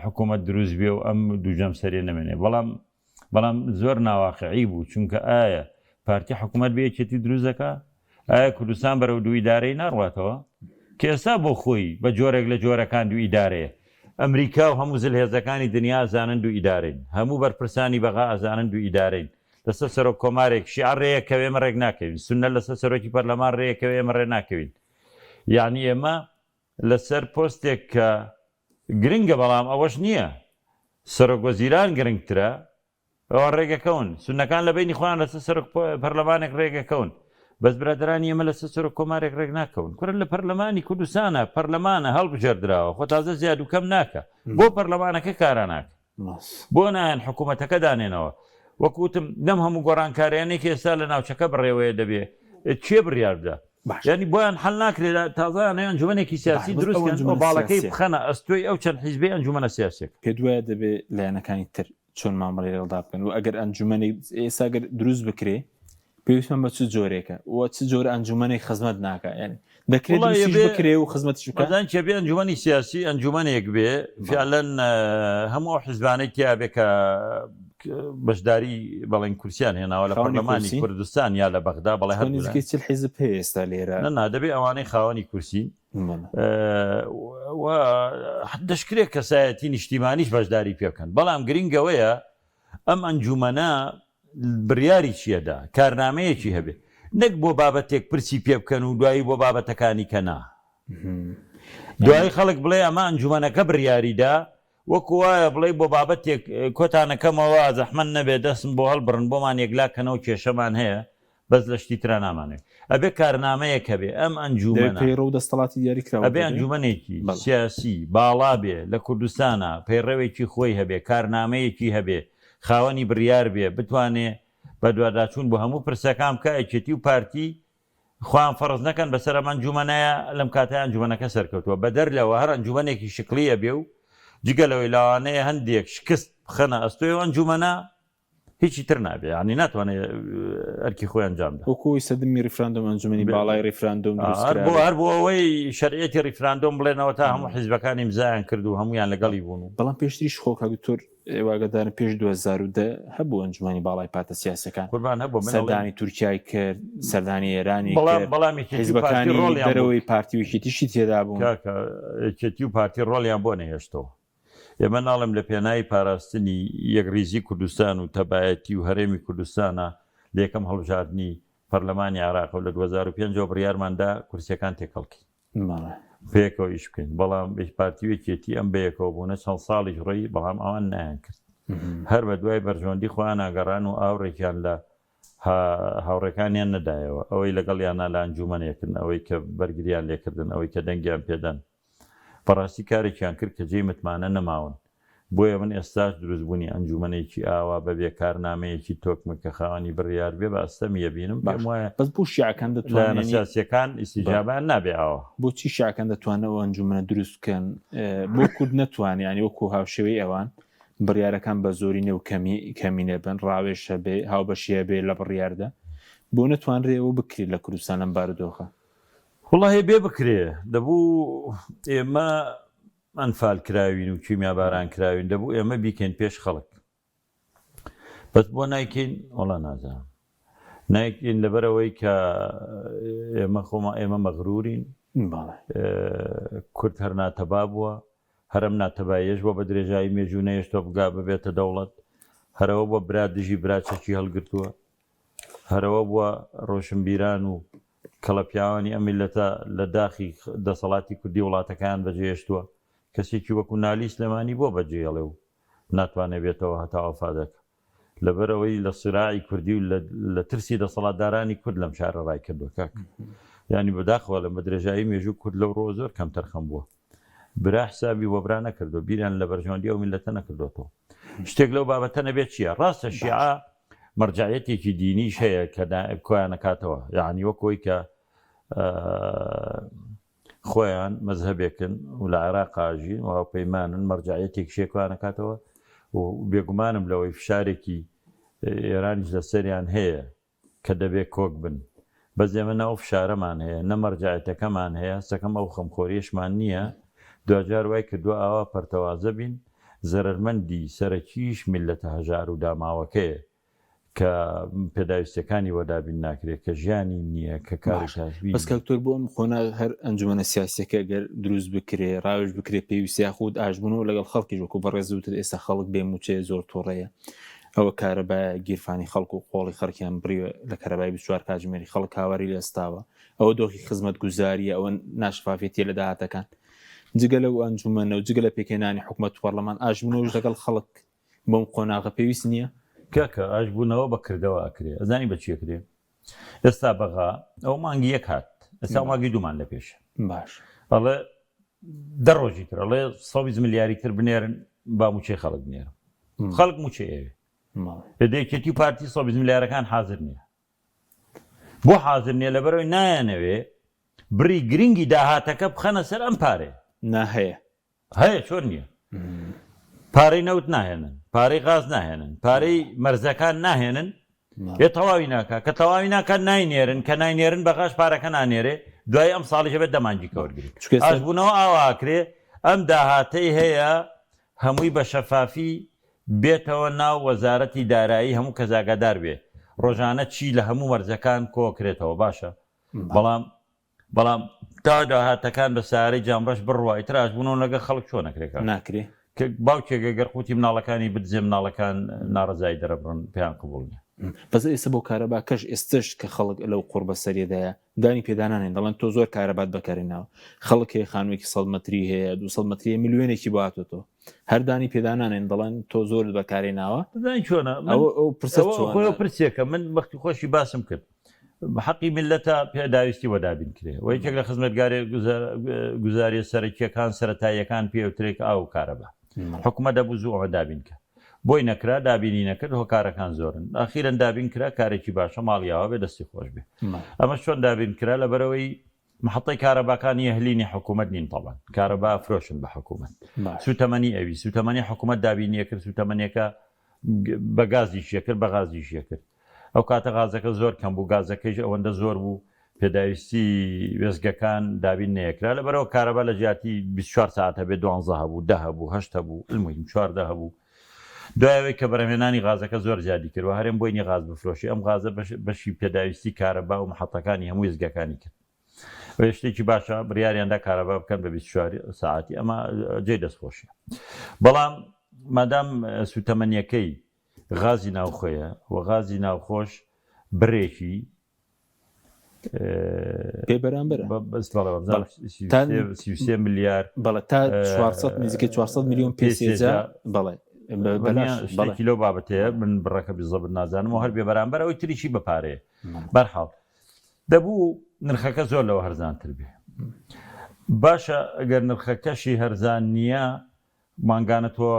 حکوومەت دروست بێ و ئەم دووجەم سەرێ نەمێنێ بەڵام زۆر ناواقعی بوو چونکە ئایا پارتی حکوومەت بێ یەکێتی دروستەکە ئایا کوردستان بەرەو دوو ئیدارەی ناڕواتەوە کە ئێستا بۆ خۆی بە جۆرێک لە جۆرەکان دوو ئیدارەیە ئەمریکا و هەموو زلهێزەکانی دنیا ئازانن دوو ئیدارین هەموو بەرپرسانی بەغا ئازانن دوو ئیدارین لەسەر سەرۆک کۆمارێک شیعر ڕێیەکەوێ ئێمە ڕێک ناکەوین سونە لەسەر سەرۆکی پەرلەمان ڕێیەکەوێ ئێمە ڕێ ناکەوین یعنی ئێمە لەسەر پۆستێک کە گرنگە بەڵام ئەوەش نییە سەرۆک وەزیران گرنگترە ئەوە ڕێگەکەون سونەکان لە بینی خۆیان لەسەر سەرۆک پەرلەمانێک ڕێگەکەون بەس برادرانی ئێمە لەسەر سەرۆک کۆمارێک ڕێک ناکەون کورە لە پەرلەمانی کوردستانە پەرلەمانە هەڵبژێردراوە خۆ تازە زیاد و کەم ناکە بۆ پەرلەمانەکە کارە ناکە بۆ نایەن حکوومەتەکە دانێنەوە وەکوتم دەم هەموو گۆڕانکاریانێکی ئێستا لە ناوچەکە بڕێوەیە دەبێ چێ بڕیار بدە ینی بۆیان هەڵ ناکرێت تازایان ئەنجومەنێکی سیاسی دروست باڵەکەی بخەنە ئەستۆی ئەو چەند حیزبی ئەنجومەنە سیاسێک پێ دوایە دەبێت لایەنەکانی تر چۆن مامەڵی لەگەڵدا بکەن و ئەگەر ئەنجومەنێک ئێستاگەر دروست بکرێ پێویستمان بە چ جۆرێکە و چ جۆرە ئەنجومەنێک خزمەت ناکە یعنی دەکرێت بکرێ و خزمەتی بەدان چێ بێ ئەنجومەنی سیاسی ئەنجومەنێک بێ فعلەن هەموو حیزبانێک تیا بێ کە بەشداری بەڵێن کورسیان هێناوە لە پەرلەمانی کوردستان یا لە بەغدا بەڵێ هەر حیزب هەیە ئێستا لێرە نادەبێ ئەوانەی خاوەنی کورسی دەشکرێت کەسایەتی نیشتیمانیش بەشداری پێ بکەن بەڵام گرنگەوەیە ئەم ئەنجومەنە بڕیاری چیەدا کارنامەیەکی هەبێ نەک بۆ بابەتێک پرسی پێ بکەن و دوایی بۆ بابەتەکانی کە نا دوایی خەڵک بڵێ ئەمە ئەنجومەنەکە بڕیاریدا وەکو وایە بڵێ بۆ بابەتێک کۆتانەکەمەوە زەحمەت نەبێ دەستم بۆ هەڵبڕن بۆمان یەکلاکەنەوە کێشەمان هەیە بەس لە شتی ترا نامانێت ئەبێ کارنامەیەک هەبێ ئەم ئەنجومەنە ڕوو دەستەڵاتی دیاریکراوە ئەبێ ئەنجومەنێکی سیاسی باڵا بێ لە کوردستانە پەیڕەوێکی خۆی هەبێ کارنامەیەکی هەبێ خاوەنی بڕیار بێ بتوانێ بە دوواداچوون بۆ هەموو پرسەکان بکە یەکێتی و پارتی خۆیان فەرز نەکەن بەسەر ئەم ئەنجومەنەیە لەم کاتەیە ئەنجومەنەکە سەرکەوتووە بە دەرلەوە هەر ئەنجومەنێکی شکلیە بێ و جگەلەوەی لاوانەیە هەندێک شکست بخەنە ئەستۆی ئەنجومەنە هیچی تر نابێ ینی ناتوانێت ئەرکی خۆی ئەنجامدا وەکوی سەدمی ریفراندۆم ئەنجومەنی باڵای ریفراندۆم هەر بۆ ئەوەی شەرعەتی ریفراندۆم بڵێنەوە تا هەموو حیزبەکانی امزایان کرد و هەمویان لەگەڵی بوون بەڵام پێشتریش خۆکە دکتۆر واگەدارن پێش 2010 هەبوو ئەنجومەنی باڵای پاتە سیاسەکان قوربان هەبوو سەردانی تورکیای کرد سەردانی ئێرانی بەڵامی حیزبەکانی دەرەوەی پارتی وشێتیشی تێدا بوون کێتی و پارتی ڕۆڵیان بۆ نەهێشتەوە ئێمە ناڵم لە پێناوی پاراستنی یەکریزی کوردستان و تەبایەتی و هەرێمی کوردستانە لە یەکەم هەڵبژاردننی پەرلەمانی عراق و لە 2005 بڕیارماندا کورسیەکان تێکەڵکی پێکەوە ئیش بکەین بەڵام پارتیوێکێتی ئەم بەیەکەوە بوونە چەند ساڵی ڕۆی بەڵام ئەوان نایان کرد هەر بە دوای بەرژۆندی خۆیان ئاگەڕان و ئاوڕێکیان لە هاوڕێکانیان نەدایەوە ئەوەی لەگەڵیانە لە ئەنجومەنێکردن ئەوەی کە بەرگریان لێکردن ئەوەی کە دەنگیان پێدەن بەڕاستی کارێکیان کرد کە جێی متمانە نەماون بۆیە من ئێستاش دروستبوونی ئەنجومەنێکی ئاوا بەبێ کارنامەیەکی تۆکمە کە خاوەنی بڕیار بێ بە ئەستەمیە بینم پێم وایە بەس بۆ شیعەکان دەتوانن سیاسیەکان ئیسیجابیان نابێ ئەوە بۆچی شیعەکان دەتوانەوە ئەنجومەنە دروست بکەن بۆ کورد نەتوانێت ینی وەکو هاوشێوەی ئەوان بڕیارەکان بە زۆری نێو کەمینە بن ڕاوێشە بێ هاوبەشیە بێ لە بڕیاردا بۆ نەتوانرێەوە بکرێت لە کوردستان ئەم بارودۆخە وڵڵاهی بێ بکرێ دەبوو ئێمە ئەنفال کراوین و کیمیا باران کراوین دەبوو ئێمە بیکەین پێش خەڵک بەس بۆ نایکەین وەڵا نازانم نایکەین لەبەرەوەی کە ئێمە مەغرورین کورد هەر ناتەبا بووە هەرم ناتەباییەش بۆ بە درێژایی مێژوونەیەش تۆ بگا ببێتە دەوڵەت هەرەوە بۆ برا دژی برا چەکی هەڵگرتووە هەرەوە بووە ڕۆشنبیران و کەڵەپیاوانی ئەم میلەتە لە داخی دەسەڵاتی کوردی وڵاتەکان بەجێهێشتووە کەسێکی وەکو نالی سلێمانی بۆ بەجێڵێ و ناتوانێت بێتەوە هەتا وەفادەکە لەبەرەوەی لە سراعی کوردی و لە ترسی دەسەڵاتدارانی کورد لەم شارە ڕای کردووە کاک ینی بەداخەوە لە بەدرێژایی مێژوو کورد لەو ڕۆ زۆر کەم تەرخەم بووە برا حسابی وەبرا نەکردو بیریان لە بەرژەوەندی ئەو میلەتە نەکردوێتەوە شتێک لەو بابەتە نەبێت چییە ڕاستە شیعە مەرجعیەتێکی دینیش هەیە کە کۆیان نەکاتەوە یعنی وەکۆی کە خۆیان مەزهبێکن و لە عێراقاژین و پەیمانن مەرجعیەتێک شێکۆیان نەکاتەوە و بێگومانم لەوەی فشارێکی ئێرانیش لەسەریان هەیە کە دەبێت کۆک بن بەس ئێمە ناو فشارەمان هەیە نەمەرجعیەتەکەمان هەیە سەکەم ئەو خەمخۆریشمان نییە دوجار وای کردووە ئاوا پەرتەوازە بین زەرمەندی سەرەکیش میلەتە هەژار و داماوەکەیە کە پێداویستەکانی وەدابین ناکرێت کە ژیانی نییە کە کارشبی بەس کەکتۆر بۆم خۆنا هەر ئەنجومەنە سیاسەکە گەر دروست بکرێ ڕاوێژ بکرێت پێویستی خود ئاژبوونەوە لەگەڵ خەڵکی وەکو بەڕێزوتر ئێستا خەڵک بێ موچێ زۆر تۆڕەیە ئەوە کارەبای گیرفانی خەڵک و قۆڵی خەرکیان بڕیوە لە کارەبای 24 کاتژمێری خەڵک هاواری لێستاوە ئەوە دۆخی خزمەت گوزاریە ئەوە ناشفافێتی لە داهاتەکان جگە لەو ئەنجومەنە و جگە لە پێکێنانی حکوومەت پەرلەمان ئاژبوونەوەش لەگەڵ خەڵک بۆم قۆناغە پێویست نییە کاکە ئاژبوونەوە بەکردەوە ئەکرێ ئەزانی بەچیە کرێ ئێستا بەغا ئەو مانگی یەک هات ئێستا ماگی دوومان لە پێش باش ئەڵێ دە ڕۆژی تر ئەڵێ 120 ملیاری تر بنێرن با موچەی خەڵک بنێرم خەڵک موچێ ئێوێ لەدەیەکێتی پارتی 120 ملیارەکان حاضر نییە بۆ حاضر نییە لەبەرەوەی نایانەوێ بڕی گرنگی داهاتەکە بخەنە سەر ئەم پارێ ناهەیە هەیە چۆن نییە پارەی نەوت ناهێنن پارەی غاز ناهێنن پارەی مەرزەکان ناهێنن ێ تەواوی ناکە کە تەواوی ناکات ناینێرن کە ناینێرن بەغاش پارەکە نانێرێ دوای ئەم ساڵیشە بێت دەمانجی کەوەرگری ئاشبوونەوە ئاواکرێ ئەم داهاتەی هەیە هەمووی بە شەفافی بێتەوە ناو وەزارەتی دارایی هەموو کەزاگادار بێ ڕۆژانە چی لە هەموو مەرزەکان کۆکرێتەوە باشە بەڵام تا داهاتەکان بە سارەی جامبەش بڕوای تراژبوونەوە لەگە خەڵک چۆن نەکرێت ناکرێ باوکێکە گەر قوتی مناڵەکانی بدزێ مناڵەکان ناڕزای دەرەبڕن پێیان قبولنیە بەس ئێستا بۆ کارەبا کەش ئێستش کە خەڵک لەو قوڕ بە سەریدایە دانی پێدانانێن دەڵێن تۆ زۆر کارەبات بەکارێنەوە خەڵک هەیە خانوویەکی 100 مەتری هەیە 200 مەتری میلیۆنێکی باتۆ هەردانی پێدانانێن دەڵێن تۆ زۆر بەکارێناوە دانی چۆنە ئەو پرسێکە من وەختی خۆشی باسم کرد حەقی میلەتە پێداویستی وەدابین کرێ و یەکێک لە خزمەتگاری گوزاریە سەرەکیەکان سەرەتاییەکان پێوترێک ئاو کارەبا حکومە دەبوو زوو ئەوە دابین کە بۆی نەکرا دابینی نەکرد هۆکارەکان زۆرن ئاخیرەن دابین کرا کارێکی باشە ماڵیاوە بێ دەستی خۆش بێ ئەمە چۆن دابین کرا لەبەرەوەی محەڵەی کارەباکانی هەلینی حکوومەت نین تەڵان کارەبا فرۆشن بە حکوومەت سوتەمەنی ئەوی سوتەمەنی حکوومەت دابینیە کرد سوتەمەنیەکە بە گازیشیە کرد بە غازیشیە کرد ئەو کاتە غازەکە زۆر کەم بوو گازەکەیش ئەوەندە زۆر بوو پێداویستی وێزگەکان دابین نەیەکرا لەبەرەوە کارەبا لە جیاتی 24 ساعتە بێ 12 هەبوو 10 هەبوو 8 هەبوو المهم 14 هەبوو دوایەوەی کە بەرهێنانی غازەکە زۆر زیادی کردوە هەرێم بۆینی غاز بفرۆشی ئەم غازە بەشی پێداویستی کارەبا و محەڵەکانی هەموو وێزگەکانی کرد شتێکی باشە بڕیاریاندا کارەبا بکەن بە 24 ساعتی ئەمە جێ دەستخۆشیە بەڵام مادام سوتەمەنیەکەی غازی ناوخۆیە و غازی ناوخۆش بڕێکی پێ بەرامبەر 33 میلیارد بەڵێ تا 400 نزیکەی 400 میلیۆن پێسێجا بەڵێ شتێکی لەو بابەتەیە من بڕەکە بیزەبت نازانم و هەر بێ بەرامبەر ئەوەی تریشی بەپارەیە بەرحاڵ دەبوو نرخەکە زۆر لەوە هەرزانتر بێ باشە ئەگەر نرخەکەشی هەرزان نییە مانگانە تۆ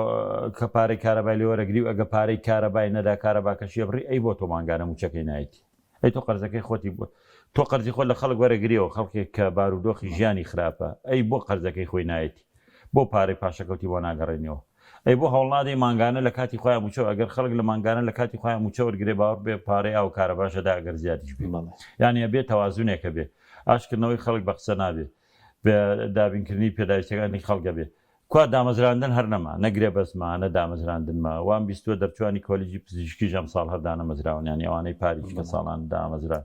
کە پارەی کارەبای لێوەرەگری و ئەگە پارەی کارەبای نەدا کارەباکەشی بڕی ئەی بۆ تۆ مانگانە موچەکەی نایەتی ئەی تۆ قەرزەکەی خۆتی بووە تۆ قەرزی خۆ لە خەڵک وەرەگریەوە خەڵکێک کە بارودۆخی ژیانی خراپە ئەی بۆ قەرزەکەی خۆی نایەتی بۆ پارەی پاشەکەوتی بۆ ناگەڕێنەوە ئەی بۆ هەوڵنادەی مانگانە لە کاتی خۆیان موچەوە ئەگەر خەڵک لە مانگانە لە کاتی خۆیان موچە وەرگێ باوەڕ بێ پارەی ئەو کارەباشەدا ئەگەر زیادیش بێ یانە بێت تەوازونێکە بێ ئاشکردنەوەی خەڵک بە قسە نابێ بە دابینکردنی پێداویستەکانی خەڵکە بێ کوا دامەزراندن هەر نەما نەگرێ بەسمانە دامەزراندنمە وان بیستوە دەرچوانی کۆلیجی پزیشکی ژەم ساڵ هەردانە مەزراونیان ئەوانەی پاریش کە ساڵان دامەزران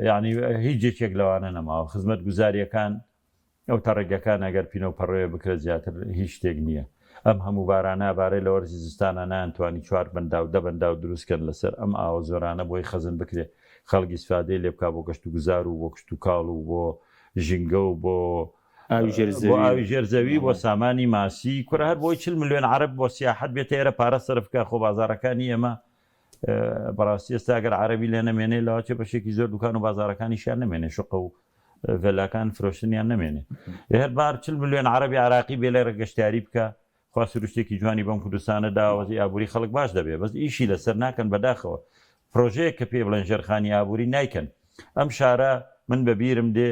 یعنی هیچ جێکێک لەوانە نەماوە خزمەت گوزاریەکان ئەو تەڕێگەکان ئەگەر پینۆپەڕۆیە بکرێت زیاتر هیچ شتێک نییە ئەم هەموو بارانە بارەی لە وەرزی زستانە نانتوانی 4 بەندا و 10 بەندا و دروستکەن لەسەر ئەم ئاوە زۆرانە بۆی خەزم بکرێت خەڵکی سفادەی لێ بک بۆ گەشت و گوزار و بۆ کشت و کاڵ و بۆ ژینگە و بۆ ئاوی ژێرزەوی بۆ سامانی ماسی کورە هەر بۆی 40 ملیۆن عەرب بۆ سیاحەت بێتە ئێرە پارە سەرفکە خۆ بازارەکانی ئێمە بەڕاستی ئێستا ئەگەر عەربی لێ نەمێنێ لەوە چێ بەشێکی زۆر دوکان و بازارەکانیشیان نەمێنێ شقە و ڤێلاکان فرۆشتنیان نەمێنێ هەر بار 40 ملیۆن عەربی عراقی بێ لێرە گەشتیاری بکە خوا سروشتێکی جوانی بەم کوردستانە داوەزی ئابووری خەڵک باش دەبێت بەس ئیشی لەسەر ناکەن بەداخەوە پرۆژەیە کە پێ بڵێن ژێرخانی ئابووری نایکەن ئەم شارە من بەبیرم دێ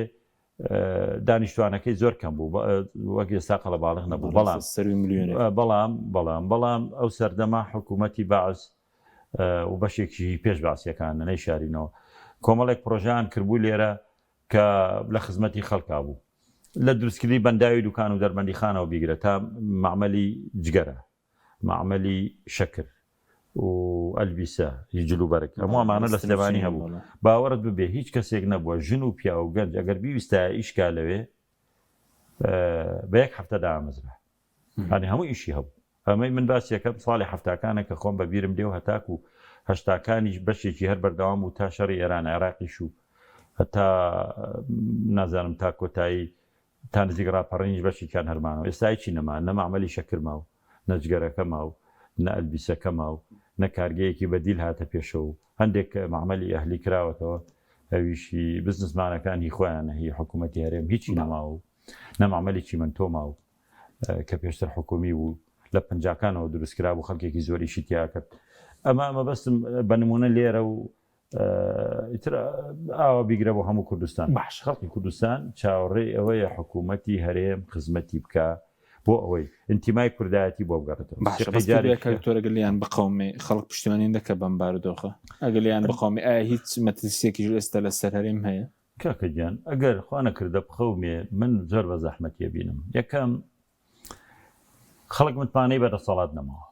دانیشتوانەکەی زۆر کەم بوو وەک ئێستا قەڵە باڵغ نەبوو بەڵام ئەو سەردەما حکوومەتی باعس و بەشێکی پێش باسیەکانە نەیشارینەوە کۆمەڵێک پرۆژیان کردبوو لێرە کە لە خزمەتی خەڵکا بوو لە دروستکردی بەنداوی دوکان و دەربەندی خانەوە بیگرە تا معمەلی جگەرە معمەلی شەکر و ئەلبیسە هیچ جلوبەرێک هەمووامانە لە سلێمانی هەبوو باوەڕت ببێ هیچ کەسێک نەبووە ژن و پیا و گەنج ئەگەر بیویستە ئیشکا لەوێ بە یەک هەفتە دامەزرا هەنی هەموو ئیشی هەبوو ئەمەی من باسی یەکەم ساڵی هەفتاکانە کە خۆم بەبیرم دێ و هەتاک و هەشتاکانیش بەشێکی هەر بەردەوام و تا شەڕی ئێران عێراقیش و هەتا نازانم تا کۆتایی تا نزیک ڕاپەڕینیش بەشێکیان هەرمانەوە ئێستا هیچی نەما نە معمەلی شەکر ماوە نە جگەرەکە ماوە نە ئەلبیسەکە ماوە نە کارگەیەکی بەدیل هاتە پێشەوە و هەندێک معمەلی ئەهلی کراوەتەوە ئەویشی بزنسمانەکانی خۆیانە هی حکوومەتی هەرێم هیچی نەماوە نە معمەلێکی منتۆ ماوە کە پێشتر حکومی بوو لە پنجاکانەوە دروستکرا بوو خەڵکێکی زۆریشی تیا کرد ئەمە بەستم بە نمونە لێرە و ئاوا بیگرە بۆ هەموو کوردستان باش خەڵکی کوردستان چاوەڕێ ئەوەیە حکوومەتی هەرێم خزمەتی بکە بۆ ئەوەی ئینتیمای کوردایەتی بۆ بگەڕێتەوە کارکتۆرەگەلیان بقەومێ خەڵک پشتیوانین دەکە بەم بارودۆخە ئەگەلیان بقەومێ ئایا هیچ مەترسیەکی ئێستا لەسەر هەرێم هەیە کاکەگیان ئەگەر خوا نەکردە بخەومێ من زۆر بە زەحمەتیە بینم یەکەم خەڵک متمانەی بەدەسەڵات نەماوە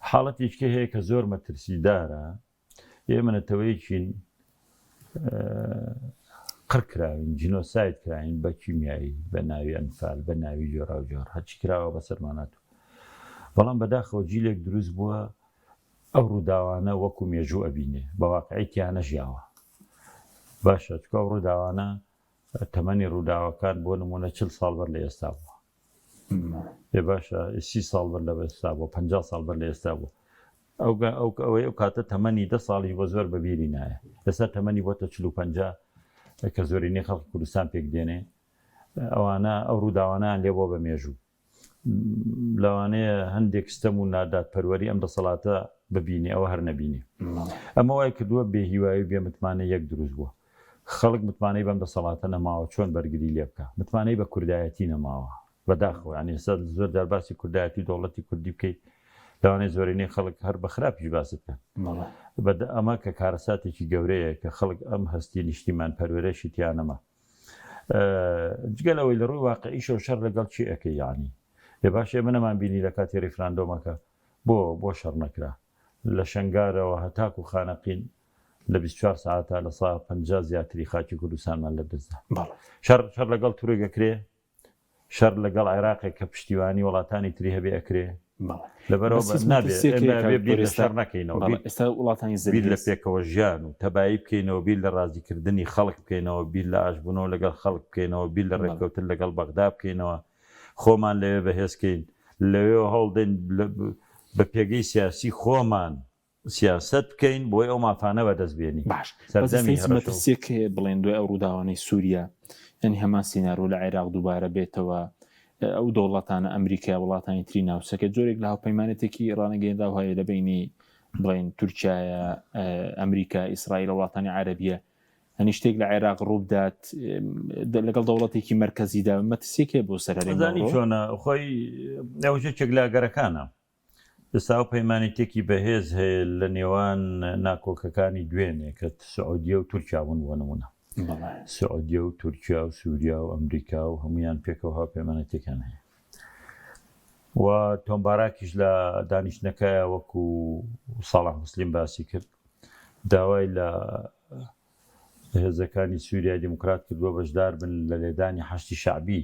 حاڵەتێککە هەیە کە زۆر مەترسیدارە ئێمە نەتەوەیەکین قڕکراوین جینۆسایت کراین بە کیمیایی بە ناوی ئەنفال بە ناوی جۆرا و جۆر هەچی کراوە بەسەرماناتوە بەڵام بەداخەوە جیلێک دروست بووە ئەو ڕووداوانە وەکو مێژوو ئەبینێ بە واقعیتیانە ژیاوە باشە چکە ئەو ڕووداوانە تەمەنی ڕووداوەکان بۆ نمونە 40 ساڵ بەر لە ئێستا بووە پێ باشە 30 ساڵ بەر لە ئێستا بووە 50 ساڵ بەر لە ئێستا بووە ئەوەی ئەو کاتە تەمەنی 10 ساڵی بۆ زۆر بەبیری نایە ئێستا تەمەنی بۆتە 40-50 کە زۆرینەی خەڵکی کوردستان پێک دێنێ ئەوانە ئەو ڕووداوانیان لێ بۆ بە مێژوو لەوانەیە هەندێک ستەم و نادات پەروەری ئەم دەسەڵاتە ببینێ ئەوە هەر نەبینێ ئەمە وای کردووە بێهیوایی بێ متمانە یەک دروست بووە خەڵک متمانەی بەم دەسەڵاتە نەماوە چۆن بەرگری لێ بکە متمانەی بە کوردایەتی نەماوە بەداخەوە ینی ئێستا زۆر دەرباسی کوردایەتی دەوڵەتی کوردی بکەیت لەوانەیە زۆرینەی خەڵک هەر بە خراپیش باست بکەن ئەمە کە کارەساتێکی گەورەیە کە خەڵک ئەم هەستی نیشتیمان پەروەرەشی تیانەمە جگەلەوەی لە ڕووی واقعیشە و شەڕ لەگەڵ چی ئەەکەی یانی ێ باشێ منەمان بینی لە کاتی ڕیفراندۆمەکە بۆ شەڕ نەکرا لە شنگارەوە هەتاک و خانەقین لە 24 ساعتە لە سا 50 زیاتری خاکی کوردستانمان لە دەستدا شەڕ لەگەڵ تورێگەکرێ شەڕ لەگەڵ عێراقێک کە پشتیوانی وڵاتانی تری هەبێ ئەکرێ لەبەرەوە شەڕ نەکەینەوە ئێستا وڵاتانی زەبیر لە پێکەوە ژیان و تەبایی بکەینەوە بیر لە ڕازیکردنی خەڵک بکەینەوە بیر لە ئاشبوونەوە لەگەڵ خەڵک بکەینەوە بیر لە ڕێککەوتن لەگەڵ بەغدا بکەینەوە خۆمان لەوێ بەهێزکەین لەوێ هەڵدەین بە پێگەی سیاسی خۆمان سیاست بکەین بۆی ئەو مافانە بەدەستبێنی باش مەترسیەک بڵێن دوای ئەو ڕووداوانەی سووریا یعنی هەمان سینارۆ لە عێراق دووبارە بێتەوە ئەو دەوڵەتانە ئەمریکا وڵاتانی تری ناوسەکە جۆرێک لە هاوپەیمانێتێکی ڕانەگەیەندا هەیە لە بینی بڵێن تورکایە ئەمریکا ئیسرائیل وڵاتانی عەرەبیە هەنی شتێک لە عێراق ڕووبدات لەگەڵ دەوڵەتێکی مرکزیدا مەترسیەکە بۆ سەرهەڵی چۆنە خۆی ئەوژێکێک لە ئەگەرەکانە ئێستا پەیمانێتێکی بەهێز هەیە لە نێوان ناکۆکەکانی دوێنێ کە سعودیە و تورکیا بوون بۆ نمونە سعودیە و تورکیا و سووریا و ئەمریکا و هەمویان پێکەوە هاوپەیمانەتێکیان هەیە و تۆمباراکیش لە دانیشتنەکەیە وەکو ساڵح موسلیم باسی کرد داوای لە هێزەکانی سووریا دیموکرات کردووە بەشدار بن لە لێدانی حەشتی شعبی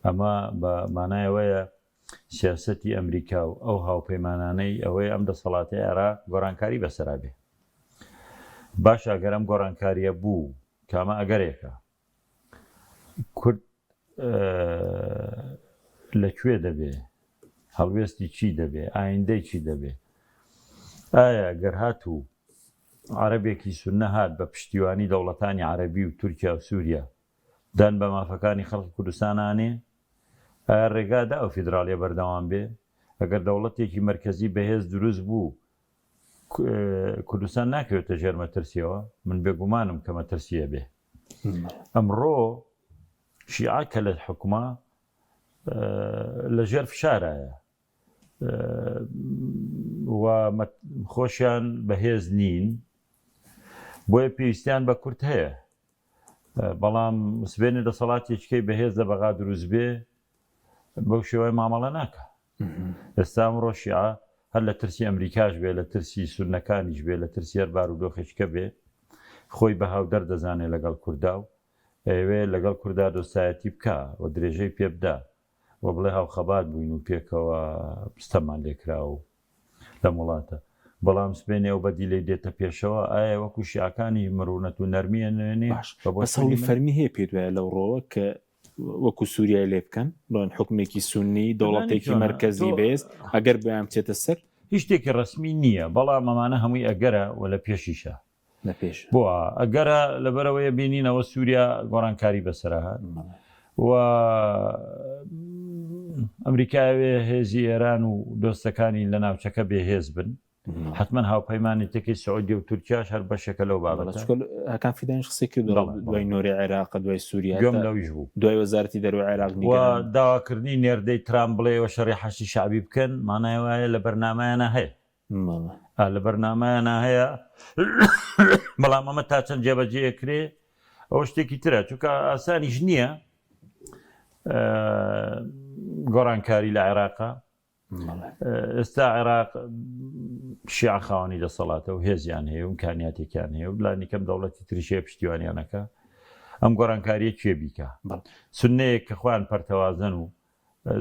ئەمە بە مانایەوەیە سیاسەتی ئەمریکا و ئەو هاوپەیمانانەی ئەوەی ئەم دەسەڵاتی عێراق گۆڕانکاری بەسەرا بێ باش ئەگەر ئەم گۆڕانکاریە بوو کامە ئەگەرێکە کورد لەکوێ دەبێ هەڵوێستی چی دەبێ ئایندەی چی دەبێ ئایا گەر هاتوو عەرەبێکی سوننە هات بە پشتیوانی دەوڵەتانی عەرەبی و تورکیا و سووریا دان بە مافەکانی خەڵکی کوردستانانێ ئایا ڕێگادا ئەو فیدراڵیە بەردەوام بێ ئەگەر دەوڵەتێکی مرکزی بەهێز دروست بوو کوردستان ناکەوێتە ژێر مەترسیەوە من بێگومانم کە مەترسیە بێ ئەمڕۆ شیعە کە لە حکومە لە ژێر فشارایە و خۆشیان بەهێز نین بۆیە پێویستیان بە کورد هەیە بەڵام سبێنێ دەسەڵاتێکەکەی بەهێز لە بەغا دروست بێ بەو شێوەیە مامەڵە ناکە ئێستا ئەمڕۆ شیعە هەر لە ترسی ئەمریکاش بێ لە ترسی سوننەکانیش بێ لە ترسی هەر بارودۆخێککە بێ خۆی بە هاودەر دەزانێت لەگەڵ کووردا و ئەوێ لەگەڵ کووردا دۆستایەتی بکە و درێژەی پێ بدە و بڵێ هاوخەبات بووین و پێکەوە پستەمان لێکرا و لە وڵاتە بەڵام سبێنێ و بەدی لێ دێتە پێشەوە ئایا وەکو شیعەکانی مرونەت و نەرمیە نوێنێ بەسەڵی فەرمی هەیە پێ دوایە لەو ڕۆوە کە وەکو سووریای لێ بکەن بڵێن حکومێکی سونی دەوڵەتێکی مرکزی بێز ئەگەر بەیان بچێتە سەر هیچ شتێکی ڕسمی نییە بەڵام ئەمانە هەمووی ئەگەرە و لە پێشیشە لە پێش بۆ ئەگەرە لەبەرەوەیە بینینەوە سووریا گۆڕانکاری بەسەرا هات و ئەمریکاوێ هێزی ئێران و دۆستەکانی لە ناوچەکە بێهێز بن حتمما هاوپەیمانێتەکەی سعودی و تورکیاش هەر بەشێکە لەو بابەتە هەکان فیدانیش قسەی کرد دوای نۆری عێراق دوای سووریا گوێم لەویش بوو دوای وەزارەتی دەروی عێراق و داواکردنی نێردەی ترامپ بڵێەوە شەڕی حەشتی شعبی بکەن مانای وایە لە بەرنامەیانە هەیە لە بەرنامەیانە هەیە بەڵام ئەمە تا چەند جێبەجێکرێ ئەوە شتێکی ترە چونکە ئاسانیش نییە گۆڕانکاری لە عێراقا ئێستا عێراق شیعە خاوەنی دەسەڵاتە و هێزیان هەیە و ئیمکانیاتێکیان هەیە و بلانیکەم دەوڵەتی تریشەیە پشتیوانیانەکە ئەم گۆڕانکاریە کوێ بیکە سوننەیەک کە خوان پەرتەوازن و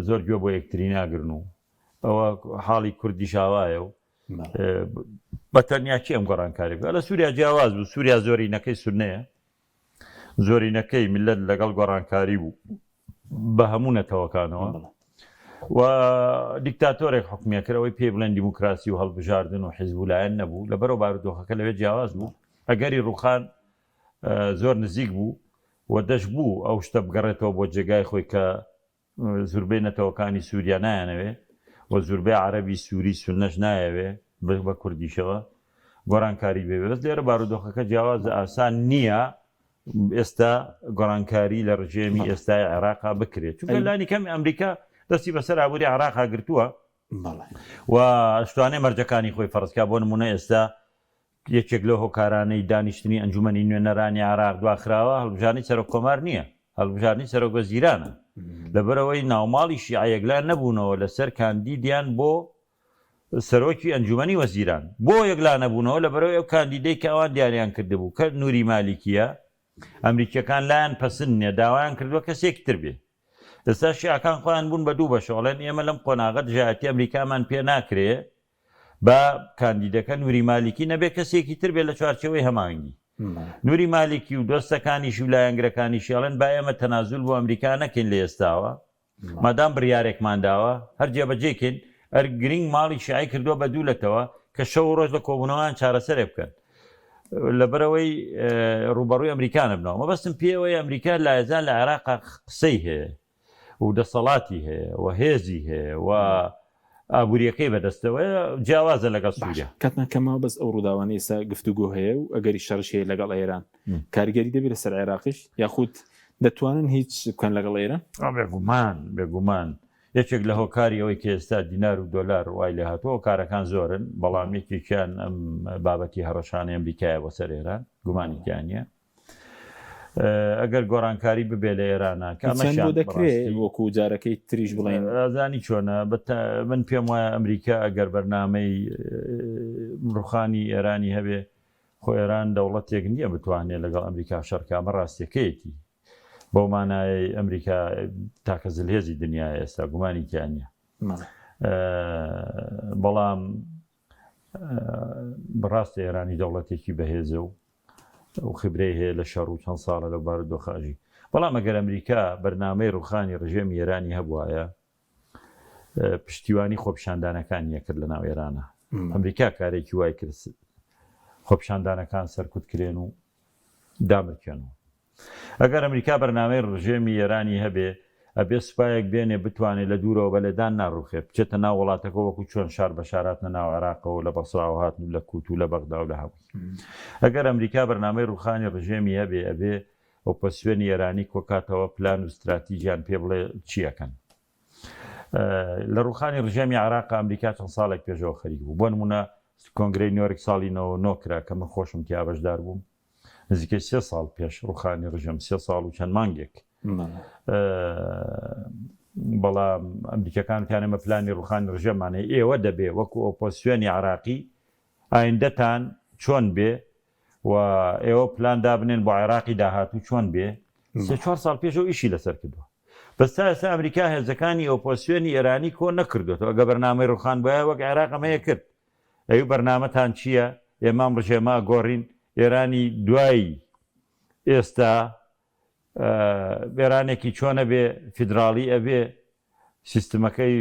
زۆر گوێ بۆ یەکتری ناگرن و ئەوە حاڵی کوردی شاوایە و بەتەنیا چی ئەم گۆڕانکاری بکە لە سووریا جیاواز بوو سووریا زۆرینەکەی سوننەیە زۆرینەکەی میلەت لەگەڵ گۆڕانکاری بوو بە هەموو نەتەوەکانەوە و دیکتاتۆرێک حکومیەکەرەوەی پێ بڵێن دیموکراسی و هەڵبژاردن و حیزبولایەن نەبوو لەبەرەوە بارودۆخەکە لەوێ جیاواز بوو ئەگەری ڕووخان زۆر نزیک بوو و دەشت بوو ئەو شتە بگەڕێتەوە بۆ جێگای خۆی کە زوربەی نەتەوەکانی سووریا نایەنەوێ و زوربەی عەرەبی سووری سوننەش نایەوێ بە کوردیشەوە گۆڕانکاری بێ بەس لێرە بارودۆخەکە جیاوازە ئاسان نییە ئێستا گۆڕانکاری لە ڕژێمی ئێستای عێراقا بکرێت چونکە لانی کەمی ئەمریکا دەستی بەسەر ئابووری عێراقا گرتووە و شتوانەی مەرجەکانی خۆی فەرزکا بۆ نمونە ئێستا یەکێک لە هۆکارانەی دانیشتنی ئەنجومەنی نوێنەرانی عێراق دواخراوە هەڵبژارنی سەرۆک کۆمار نییە هەڵبژارنی سەرۆک وەزیرانە لەبەرەوەی ناوماڵی شیعەیەکلان نەبوونەوە لەسەر کاندیدیان بۆ سەرۆکی ئەنجومەنی وەزیران بۆ یەکلان نەبوونەوە لەبەرەوەی ئەو کاندیدەی کە ئەوان دیاریان کردبوو کە نووری مالیکیە ئەمریکیەکان لایەن پەسند نییە داوایان کردووە کەسێکی تر بێ ئێستا شیعەکان خۆیان بوون بە دوو بەشەوەڵێن ئێمە لەم قۆناغە دژایەتی ئەمریکامان پێ ناکرێ بە کاندیدەکە نووری مالیکی نەبێت کەسێکی تر بێت لە چوارچەوەی هەمانگی نووری مالیکی و دۆستەکانیشی و لایەنگرەکانیشی ئەڵێن با ئێمە تەنازول بۆ ئەمریکا نەکەین لە ئێستاوە مادام بڕیارێکمان داوە هەر جێبەجێکن ئەر گرنگ ماڵی شیعی کردووە بە دوولەتەوە کە شەو ڕۆژ لە کۆبوونەوەیان چارەسەرێ بکەن لەبەرەوەی ڕوبەڕووی ئەمریکانە بنەوە مەبەستم پێوەی ئەمریکا لایەزان لە عێراقا قسەی هەیە و دەسەڵاتی هەیە و هێزی هەیە و ئابوووریەکەی بەدەستەوەیە جیاوازە لەگەڵ سووریا کاتناکەمەوە بەس ئەو ڕووداوانە ئێستا گفتوگۆ هەیە و ئەگەری شەڕش هەیە لەگەڵ ئێران کاریگەری دەبێت لەسەر عێراقیش یاخود دەتوانن هیچ بکەن لەگەڵ ئێران بێگومان یەکێک لە هۆکاری ئەوەی کە ئێستا دینار و دۆلار وای لێ هاتووە کارەکان زۆرن بەڵام یەکێکیان ئەم بابەتی هەڕەشانەی ئەمریکایە بۆ سەر ئێران گومانێکیان نیە ئەگەر گۆڕانکاری ببێ لە ئێرانە چەند بۆ دەکرێت وەکو جارەکەی تریش بڵێن ئازانی چۆنە من پێم وایە ئەمریکا ئەگەر بەرنامەی ڕوخانی ئێرانی هەبێ خۆ ئێران دەوڵەتێک نییە بتوانێت لەگەڵ ئەمریکا شەرکامە ڕاستیەکەیەتی بۆ مانای ئەمریکا تاکە زلهێزی دنیای ئێستا گومانی تیانە بەڵام بەڕاستی ئێرانی دەوڵەتێکی بەهێزە و خبرەی هەیە لە شەڕ و چەند ساڵە لە بارودۆخاژی بەڵام ئەگەر ئەمریکا بەرنامەی ڕوخانی ڕژێمی ئێرانی هەبوایە پشتیوانی خۆپیشاندانەکانیە کرد لە ناو ئێرانە ئەمریکا کارێکی وای کرد خۆپیشاندانەکان سەرکوتکرێن و دامرکێنەوە ئەگەر ئەمریکا بەرنامەی ڕژێمی ئێرانی هەبێ ئەبێ سوپایەک بێنێ بتوانێت لە دوورەوە بەلێدان ناڕوخێ بچێتە ناو وڵاتەکە وەکو چۆن شار بە شاراتنە ناو عێراقەوە لە بەسڕاو هاتن لە کووت و لە بەغدا و لە هەوڵ ئەگەر ئەمریکا بەرنامەی ڕوخانی ڕژێمی هەبێ ئەبێ ئۆپۆسیۆنی ئێرانی کۆکاتەوە پلان و استراتیژیان پێ بڵێ چیەکەن لە ڕوخانی ڕژێمی عێراق ئەمریکا چەند ساڵێک پێشەوە خەریک بوو بۆ نمونە کۆنگرەی نیویۆرک ساڵی 99 کە من خۆشم تیا بەشدار بووم نزیکەی 3 ساڵ پێش ڕوخانی ڕژێم 3 ساڵ و چەند مانگێک بەڵام ئەمریکەکانتیانەمە پلانی ڕوخانی ڕژێمانەیە ئێوە دەبێ وەکو ئۆپۆسیۆنی عێراقی ئایندەتان چۆن بێ و ئێوە پلاندا بنێن بۆ عێراقی داهاتوو چۆن بێ 4 ساڵ پێشەوە ئیشی لەسەر کردووە بەستا ئێستا ئەمریکا هێزەکانی ئۆپۆسیۆنی ئێرانی کۆ نەکردوێتەوە ئەگە بەرنامەی ڕوخان بایە وەک عێراق ئەمەیە کرد ئەو بەرنامەتان چییە ئێمام ڕژێما گۆڕین ئێرانی دوایی ئێستا ئێرانێکی چۆنە بێ فیدراڵی ئەبێ سیستمەکەی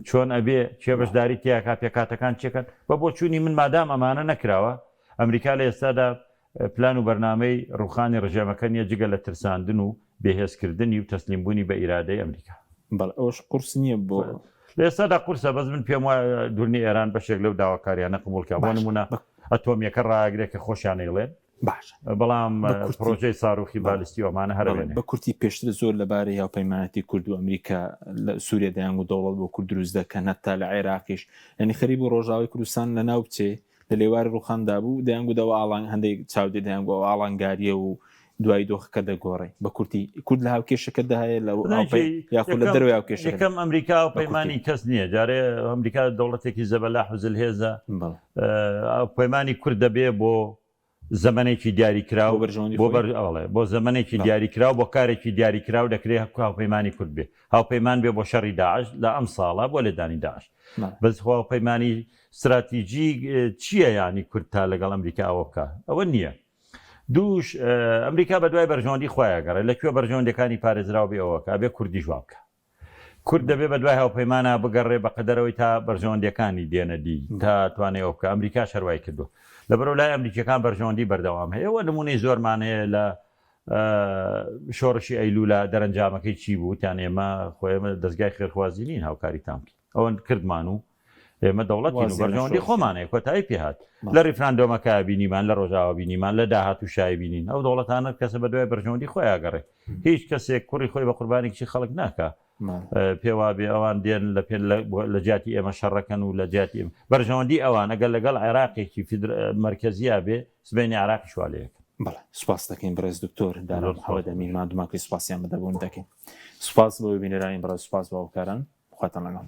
چۆن ئەبێ چێ بەشداری تیاکا پێکاتەکان چێکن بە بۆ چوونی من مادام ئەمانە نەکراوە ئەمریکا لە ئێستادا پلان و بەرنامەی ڕوخانی ڕژێمەکە نیە جگە لە ترساندن و بەهێزکردنی و تەسلیمبوونی بە ئیرادەی ئەمریکا بەڵ ئەوش قورس نییە بۆ لە ئێستادا قورسە بەس من پێم وایە دوورنی ئێران بەشێک لەو داواکاریانە قبولکە بۆ نمونە ئەتۆمیەکە ڕاگرێت کە خۆشیانەیڵێن باش بەڵام پرۆژەی ساروخی بالیستی ئەمانە هەرێن بە کورتی پێشتر زۆر لەبارەی هاوپەیمانەتی کورد و ئەمریکا لە سووریا دەیان و دەوڵەت بۆ کورد دروست دەکەن هەتا لە عێراقیش ینی خەریب و ڕۆژاوی کوردستان لە ناو بچێ لە لێواری ڕوخاندا بوو دەیانگوودەوە ئاڵان هەندێک چاودێ دەیانگو ئاڵانگاریە و دوای دۆخەکە دەگۆڕی بە کورتی کورد لە هاوکێشەکە داهەیە لە یاخود لە دەروی هاوکێشە یەکەم ئەمریکا و پەیمانی کەس نییە جارێ ئەمریکا دەوڵەتێکی زەبەلاح و زلهێزە پەیمانی کورد دەبێ بۆ زەمانێکی دیاریکراو بۆ زەمانێکی دیاریکراو بۆ کارێکی دیاریکراو دەکرێت هەکو هاوپەیمانی کورد بێ هاوپەیمان بێ بۆ شەڕی داعش لە ئەم ساڵە بۆ لێدانی داعش بەس هاوپەیمانی استراتیژی چییە ینی کورد تا لەگەڵ ئەمریکا ئەوە بکە ئەوە نییە دووش ئەمریکا بە دوای بەرژۆندی خۆیانگەڕێت لەکوێ بەرژۆندەکانی پارێزراو بێ ئەوەکە بێ کوردی ژوا بکە کورد دەبێ بە دوای هاوپەیمانە بگەڕێ بە قەدەرەوەی تا بەرژۆندەکانی دێنە دی تا توانێت ئەو بکە ئەمریکا شەروای کردو لەبەرەوە لای ئەمریکەکان بەرژۆندی بەردەوام هەیە ئەوە نمونەی زۆرمان هەیە لە شۆڕشی ئەیلولا دەرەنجامەکەی چی بوو تیان ئێمە خۆێمە دەستگای خێرخوازی نین هاوکاری تامکی ئەوە کردمان و ئێمە دەوڵەتی بەرژۆندی خۆمانەیە کۆتایی پێهات لە ڕیفراندۆمەکە بینیمان لە ڕۆژاوە بینیمان لە داهات و شای بینین ئەو دەوڵەتانە کەسە بە دوای بەرژۆندی خۆیاگەڕێ هیچ کەسێک کوڕی خۆی بە قوربانێکی خەڵک ناکە پێوا بێ ئەوان دێن لە جیاتی ئێمە شەڕەکەن و لە جیاتی ئێمە بەرژەوەندی ئەوان ئەگەر لەگەڵ عێراقێکی مرکزیە بێ سبەینی عێراقی شوالەیەک بەڵێ سوپاس دەکەین بەڕێز دکتۆر داڕەوەدەمین مادوماکەی سوپاسیان بەدەبوون دەکەین سوپاس بۆ بینەرانی بەڕێز سوپاس بە هاوکاران خواتان لەگەڵ